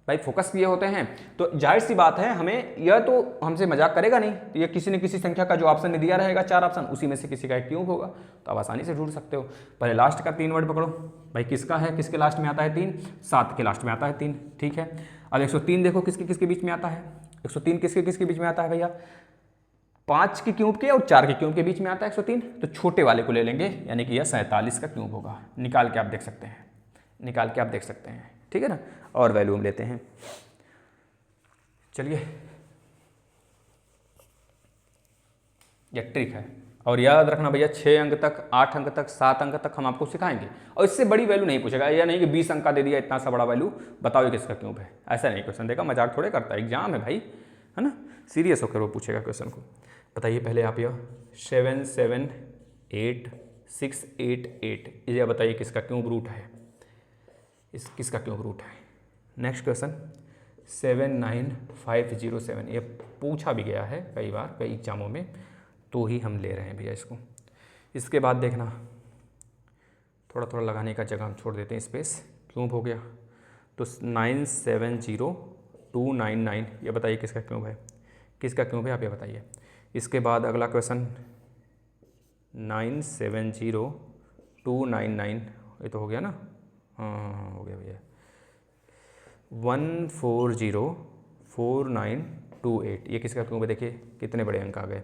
भाई फोकस किए होते हैं। तो जाहिर सी बात है हमें यह तो हमसे मजाक करेगा नहीं, तो यह किसी न किसी संख्या का जो ऑप्शन में दिया रहेगा 4 ऑप्शन, उसी में से किसी का एक क्यूब होगा, तो आप आसानी से ढूंढ सकते हो। पहले लास्ट का 3 वर्ड पकड़ो भाई, किसका है, किसके लास्ट में आता है 3, 7 के लास्ट में आता है 3, ठीक है। अब 103 देखो किसके किसके बीच में आता है, 103 किसके किसके बीच में आता है भैया, 5 के क्यूब के और 4 के क्यूब के बीच में आता है 103, तो छोटे वाले को ले लेंगे, यानी कि यह 47 का क्यूब होगा। निकाल के आप देख सकते हैं, निकाल के आप देख सकते हैं, ठीक है ना। और वैल्यू हम लेते हैं, चलिए यह ट्रिक है, और याद रखना भैया 6 अंक तक, 8 अंक तक, 7 अंक तक हम आपको सिखाएंगे, और इससे बड़ी वैल्यू नहीं पूछेगा। यह नहीं कि 20 अंक का दे दिया इतना सा बड़ा वैल्यू, बताओ ये किसका क्यूब है, ऐसा नहीं क्वेश्चन देगा, मजाक थोड़े करता है, एग्जाम है भाई, है ना, सीरियस होकर वो पूछेगा क्वेश्चन को। बताइए पहले आप यह 778688, ये बताइए किसका क्यूब रूट है, इस किसका क्यूब रूट है। नेक्स्ट क्वेश्चन 79507, ये पूछा भी गया है कई बार कई एग्जामों में, तो ही हम ले रहे हैं भैया इसको। इसके बाद देखना थोड़ा थोड़ा लगाने का जगह हम छोड़ देते हैं, स्पेस क्यूब हो गया, तो 970299, ये बताइए किसका क्यूब है, किसका क्यूब है आप ये बताइए। इसके बाद अगला क्वेश्चन 970299, ये तो हो गया ना, हाँ हो गया भैया। 140498, ये किसका क्यूब है, देखिए कितने बड़े अंक आ गए,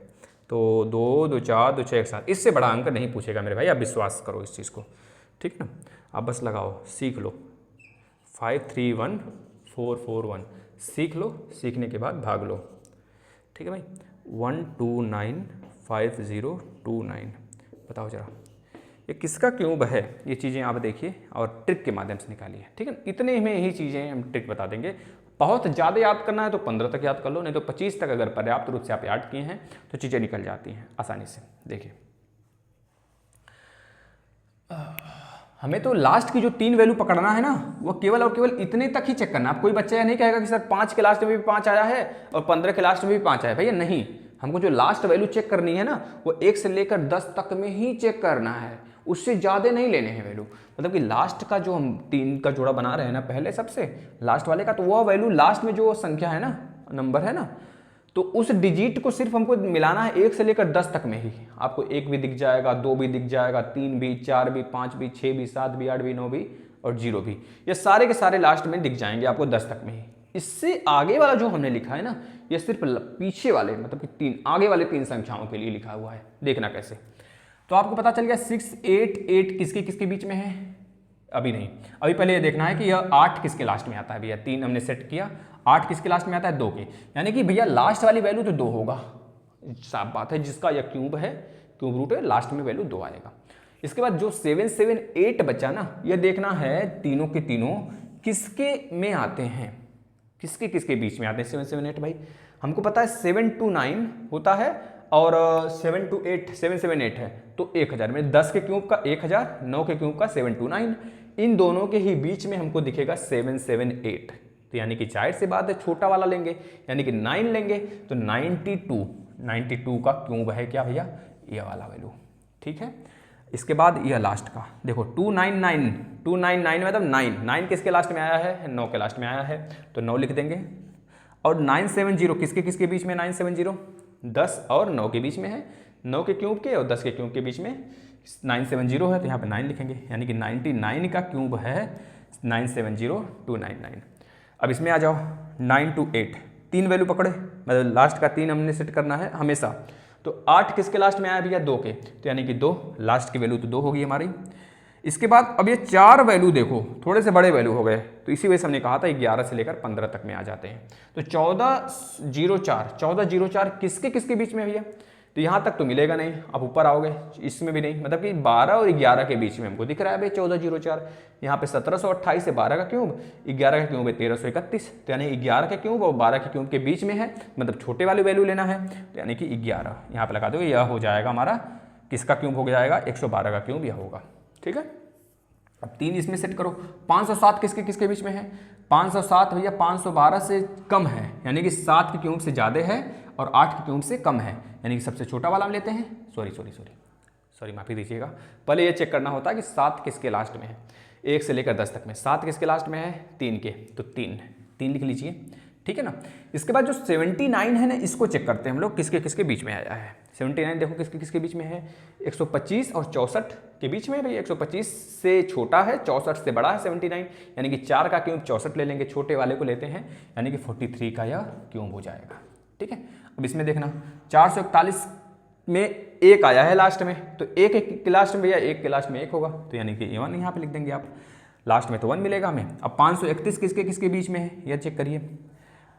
तो 2 2 4 2 6 1 7, इससे बड़ा अंक नहीं पूछेगा मेरे भाई, आप विश्वास करो इस चीज़ को, ठीक ना। आप बस लगाओ, सीख लो, 531441, सीख लो, सीखने के बाद भाग लो, ठीक है भाई। 1295029, बताओ जरा ये किसका क्यूब है, ये चीज़ें आप देखिए और ट्रिक के माध्यम से निकालिए, ठीक है। इतने में ही चीज़ें हम ट्रिक बता देंगे, बहुत ज़्यादा याद करना है तो 15 तक याद कर लो, नहीं तो 25 तक अगर पर्याप्त रूप से आप याद किए हैं तो चीज़ें निकल जाती हैं आसानी से। देखिए हमें तो लास्ट की जो 3 वैल्यू पकड़ना है ना, वो केवल और केवल इतने तक ही चेक करना है। कोई बच्चा यह नहीं कहेगा कि सर 5 के लास्ट में भी 5 आया है और 15 के लास्ट में भी 5 आया है, भैया नहीं, हमको जो लास्ट वैल्यू चेक करनी है ना, वो 1 से लेकर 10 तक में ही चेक करना है, उससे ज़्यादा नहीं लेने हैं वैल्यू। मतलब कि लास्ट का जो हम 3 का जोड़ा बना रहे हैं ना, पहले सबसे लास्ट वाले का, तो वह वैल्यू लास्ट में जो संख्या है ना, नंबर है ना, तो उस डिजिट को सिर्फ हमको मिलाना है 1 से लेकर 10 तक में ही। आपको 1 भी दिख जाएगा, 2 भी दिख जाएगा, 3 भी, 4 भी, 5 भी, 6 भी, 7 भी, 8 भी, 9 भी और 0 भी, ये सारे के सारे लास्ट में दिख जाएंगे आपको 10 तक में ही। इससे आगे वाला जो हमने लिखा है ना, ये सिर्फ पीछे वाले मतलब कि आगे वाले 3 संख्याओं के लिए लिखा हुआ है, देखना कैसे। तो आपको पता चल गया 688 किसके किसके बीच में है, अभी नहीं, अभी पहले ये देखना है कि यह 8 किसके लास्ट में आता है भैया। 3 हमने सेट किया, 8 किसके लास्ट में आता है, 2 के, यानी कि भैया लास्ट वाली वैल्यू तो 2 होगा, साफ बात है, जिसका यह क्यूब है, क्यूब रूट है, लास्ट में वैल्यू 2 आएगा। इसके बाद जो 778 बचा ना, यह देखना है तीनों के तीनों किसके में आते हैं, किसके किसके बीच में आते हैं 778 भाई। हमको पता है 7 to 9 होता है और 7 to 8 778 है, तो 1000 में 10 के क्यूब का 1000, 9 के क्यूब का 7 to 9, इन दोनों के ही बीच में हमको दिखेगा 778, तो यानी कि जाहिर सी बात है छोटा वाला लेंगे, यानी कि 9 लेंगे, तो 92 का क्यूब है क्या भैया, ये वाला वैल्यू, ठीक है। इसके बाद यह लास्ट का देखो 299 मतलब 9 किसके लास्ट में आया है, 9 के लास्ट में आया है, तो 9 लिख देंगे। और 970 किसके किसके बीच में, 970 10 और 9 के बीच में है, 9 के क्यूब के और 10 के क्यूब के बीच में 970 है तो यहाँ पे 9 लिखेंगे, यानी कि 99 का क्यूब है 970299। अब इसमें आ जाओ 9 to 8, 3 वैल्यू पकड़े, मतलब लास्ट का 3 हमने सेट करना है हमेशा। तो 8 किसके लास्ट में आया भैया? 2 के, तो यानी कि 2, लास्ट की वैल्यू तो 2 होगी हमारी। इसके बाद अब ये 4 वैल्यू देखो थोड़े से बड़े वैल्यू हो गए, तो इसी वजह से हमने कहा था 11 से लेकर 15 तक में आ जाते हैं। तो 1404 किसके किसके बीच में भैया? तो यहाँ तक तो मिलेगा नहीं, आप ऊपर आओगे इसमें भी नहीं, मतलब कि 12 और 11 के बीच में हमको दिख रहा है भाई 1404। यहाँ पे 1728 से 12 का क्यूब, 11 का क्यूब है 1331, तो यानी 11 के क्यूब और 12 के क्यूब के बीच में है, मतलब छोटे वाली वैल्यू लेना है, तो यानी कि 11 यहाँ पे लगा दो, यह हो जाएगा हमारा किसका क्यूब हो जाएगा? 112 का क्यूब यह होगा। ठीक है, अब 3 इसमें सेट करो। 507 किसके किसके बीच में है? 507 भैया 512 से कम है, यानी कि 7 के क्यूब से ज़्यादा है और 8 के क्यूब से कम है, यानी कि सबसे छोटा वाला हम लेते हैं। सॉरी माफ़ी दीजिएगा, पहले ये चेक करना होता है कि 7 किसके लास्ट में है, 1 से लेकर 10 तक में 7 किसके लास्ट में है? 3 के, तो 3 लिख लीजिए। ठीक है ना। इसके बाद जो 79 है ना, इसको चेक करते हैं हम लोग किसके किसके बीच में आया है। 79 देखो किसके किसके बीच में है? 125 और 64 के बीच में भाई। 125 से छोटा है, 64 से बड़ा है 79, यानी कि 4 का क्यूब 64 ले लेंगे, छोटे वाले को लेते हैं, यानी कि 43 का यह क्यूब हो जाएगा। ठीक है, अब इसमें देखना 441 में 1 आया है लास्ट में, तो 1 के लास्ट में भैया 1 के लास्ट में 1 होगा, तो यानी कि 1 यहाँ पे लिख देंगे आप, लास्ट में तो 1 मिलेगा हमें। अब 531 किसके किसके बीच में है, यह चेक करिए।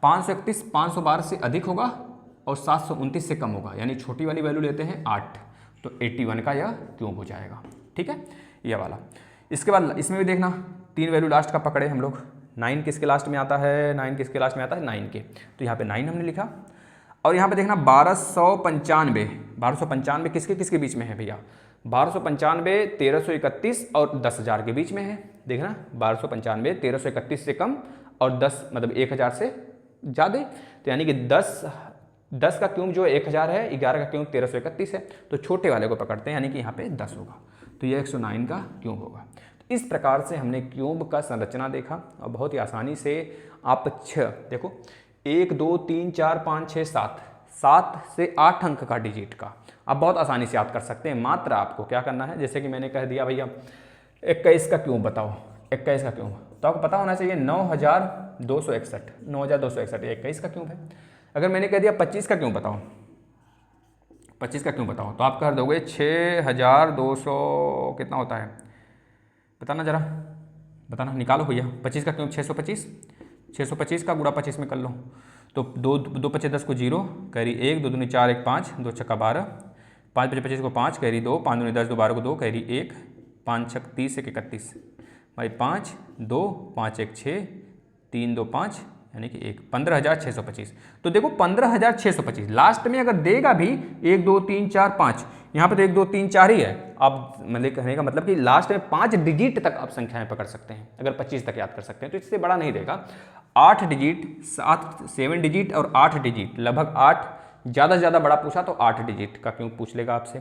531 512 से अधिक होगा और 729 से कम होगा, यानी छोटी वाली वैल्यू लेते हैं 8, तो 81 का यह क्यूब हो जाएगा। ठीक है, यह वाला। इसके बाद इसमें भी देखना 3 वैल्यू लास्ट का पकड़े हम लोग। 9 किसके लास्ट में आता है? 9 किसके लास्ट में आता है? 9 के, तो यहाँ पे 9 हमने लिखा। और यहाँ पे देखना 1295 किसके किसके बीच में है भैया? 1295 1331 और 10,000 के बीच में है। देखना 1295 1331 से कम और 10 मतलब 1000 से ज़्यादा, तो यानी कि 10 का क्यूब जो 1000 है, 11 का क्यूब 1331 है, तो छोटे वाले को पकड़ते हैं, यानी कि यहाँ पे 10 होगा, तो ये 109 का क्यूब होगा। तो इस प्रकार से हमने क्यूब का संरचना देखा और बहुत ही आसानी से आप 6 देखो 1 2 3 4 5 6 7 से 8 अंक का डिजिट का आप बहुत आसानी से याद कर सकते हैं। मात्र आपको क्या करना है, जैसे कि मैंने कह दिया भैया 21 का क्यूब बताओ, 21 का क्यूब तो आपको पता होना चाहिए 9261, 9261 ये 21 का क्यूब है। अगर मैंने कह दिया 25 का क्यूब बताओ, 25 का क्यूब बताओ, तो आप कर दोगे 6200 कितना होता है बताना जरा, बताना, निकालो भैया। 25 का क्यूब 625, 625 का गुणा 25 में कर लो, तो 2 5 10 को 0 कैरी 1, 2 दूनी 4 1 5, 2 छक्का 12, 5 5 25 को 5 कैरी 2, 5 दूनी 10 2 12 को 2 कैरी 1, 5 6 30 1 31 भाई 5 2 5 1 6 3 2 5 यानी कि 15,625। तो देखो 15,625 लास्ट में अगर देगा भी 1 2 3 4 5, यहाँ पे तो 1 2 3 4 ही है। आप मतलब कहने का मतलब कि लास्ट में 5 डिजिट तक आप संख्याएं पकड़ सकते हैं, अगर 25 तक याद कर सकते हैं तो इससे बड़ा नहीं देगा। 8 डिजिट 7 डिजिट और 8 डिजिट लगभग 8, ज़्यादा से ज़्यादा बड़ा पूछा तो 8 डिजिट का क्यूब पूछ लेगा आपसे,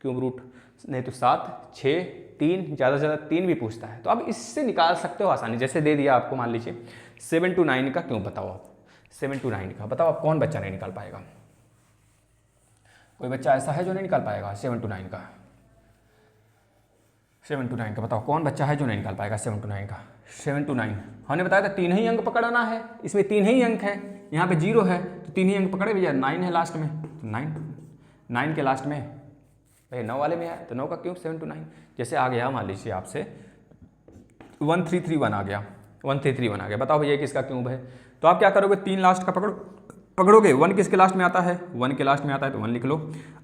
क्यूब रूट, नहीं तो 7 6 3, ज़्यादा से ज़्यादा 3 भी पूछता है, तो आप इससे निकाल सकते हो आसानी। जैसे दे दिया आपको, मान लीजिए 7 to 9 का क्यों बताओ आप, 7 to 9 का बताओ आप, कौन बच्चा नहीं निकाल पाएगा? कोई बच्चा ऐसा है जो नहीं निकाल पाएगा 7 to 9 का? 7 to 9 का बताओ, कौन बच्चा है जो नहीं निकाल पाएगा 7 to 9 का? 7 to 9 हमने बताया था 3 ही अंक पकड़ना है, इसमें 3 ही अंक है, यहाँ पे 0 है तो 3 ही अंक पकड़े भैया, 9 है लास्ट में, तो 9 के लास्ट में भाई 9 वाले में है तो 9 का क्यूब 7 to 9। जैसे आ गया मान लीजिए आपसे 1331 आ गया, 1331 आ गया, बताओ भैया किसका क्यूब है? तो आप क्या करोगे, 3 लास्ट का पकड़ोगे, 1 किसके लास्ट में आता है? 1 के लास्ट में आता है तो 1 लिख लो।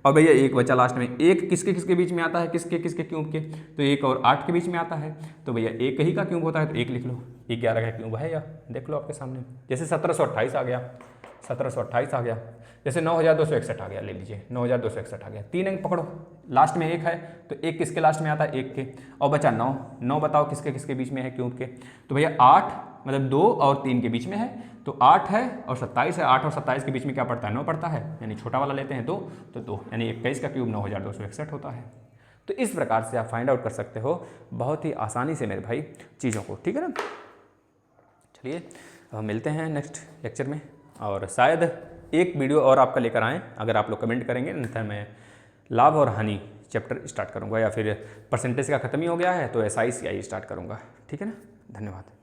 और भैया 1 बचा लास्ट में, 1 किसके किसके बीच में आता है? किसके किसके क्यूब के? तो 1 और 8 के बीच में आता है, तो भैया 1 ही का क्यूब होता है तो 1 लिख लो। 11 का क्यूब है या देख लो आपके सामने। जैसे 1728 आ गया, 1728 आ गया, जैसे 9261 आ गया, ले लीजिए 9261 आ गया। 3 अंक पकड़ो, लास्ट में 1 है तो 1 किसके लास्ट में आता है? 1 के, और बचा 9 बताओ किसके किसके बीच में है क्यूब के? तो भैया 8 मतलब 2 और 3 के बीच में है, तो 8 है और 27 है, 8 और 27 के बीच में क्या पड़ता है? 9 पड़ता है, यानी छोटा वाला लेते हैं 2, तो 2 यानी 21 का क्यूब 9261 होता है। तो इस प्रकार से आप फाइंड आउट कर सकते हो बहुत ही आसानी से मेरे भाई चीज़ों को, ठीक है ना। चलिए अब मिलते हैं नेक्स्ट लेक्चर में, और शायद एक वीडियो और आपका लेकर आएँ अगर आप लोग कमेंट करेंगे, अन्यथा मैं लाभ और हानि चैप्टर स्टार्ट करूँगा, या फिर परसेंटेज का ख़त्म ही हो गया है तो SI CI स्टार्ट करूँगा। ठीक है ना, धन्यवाद।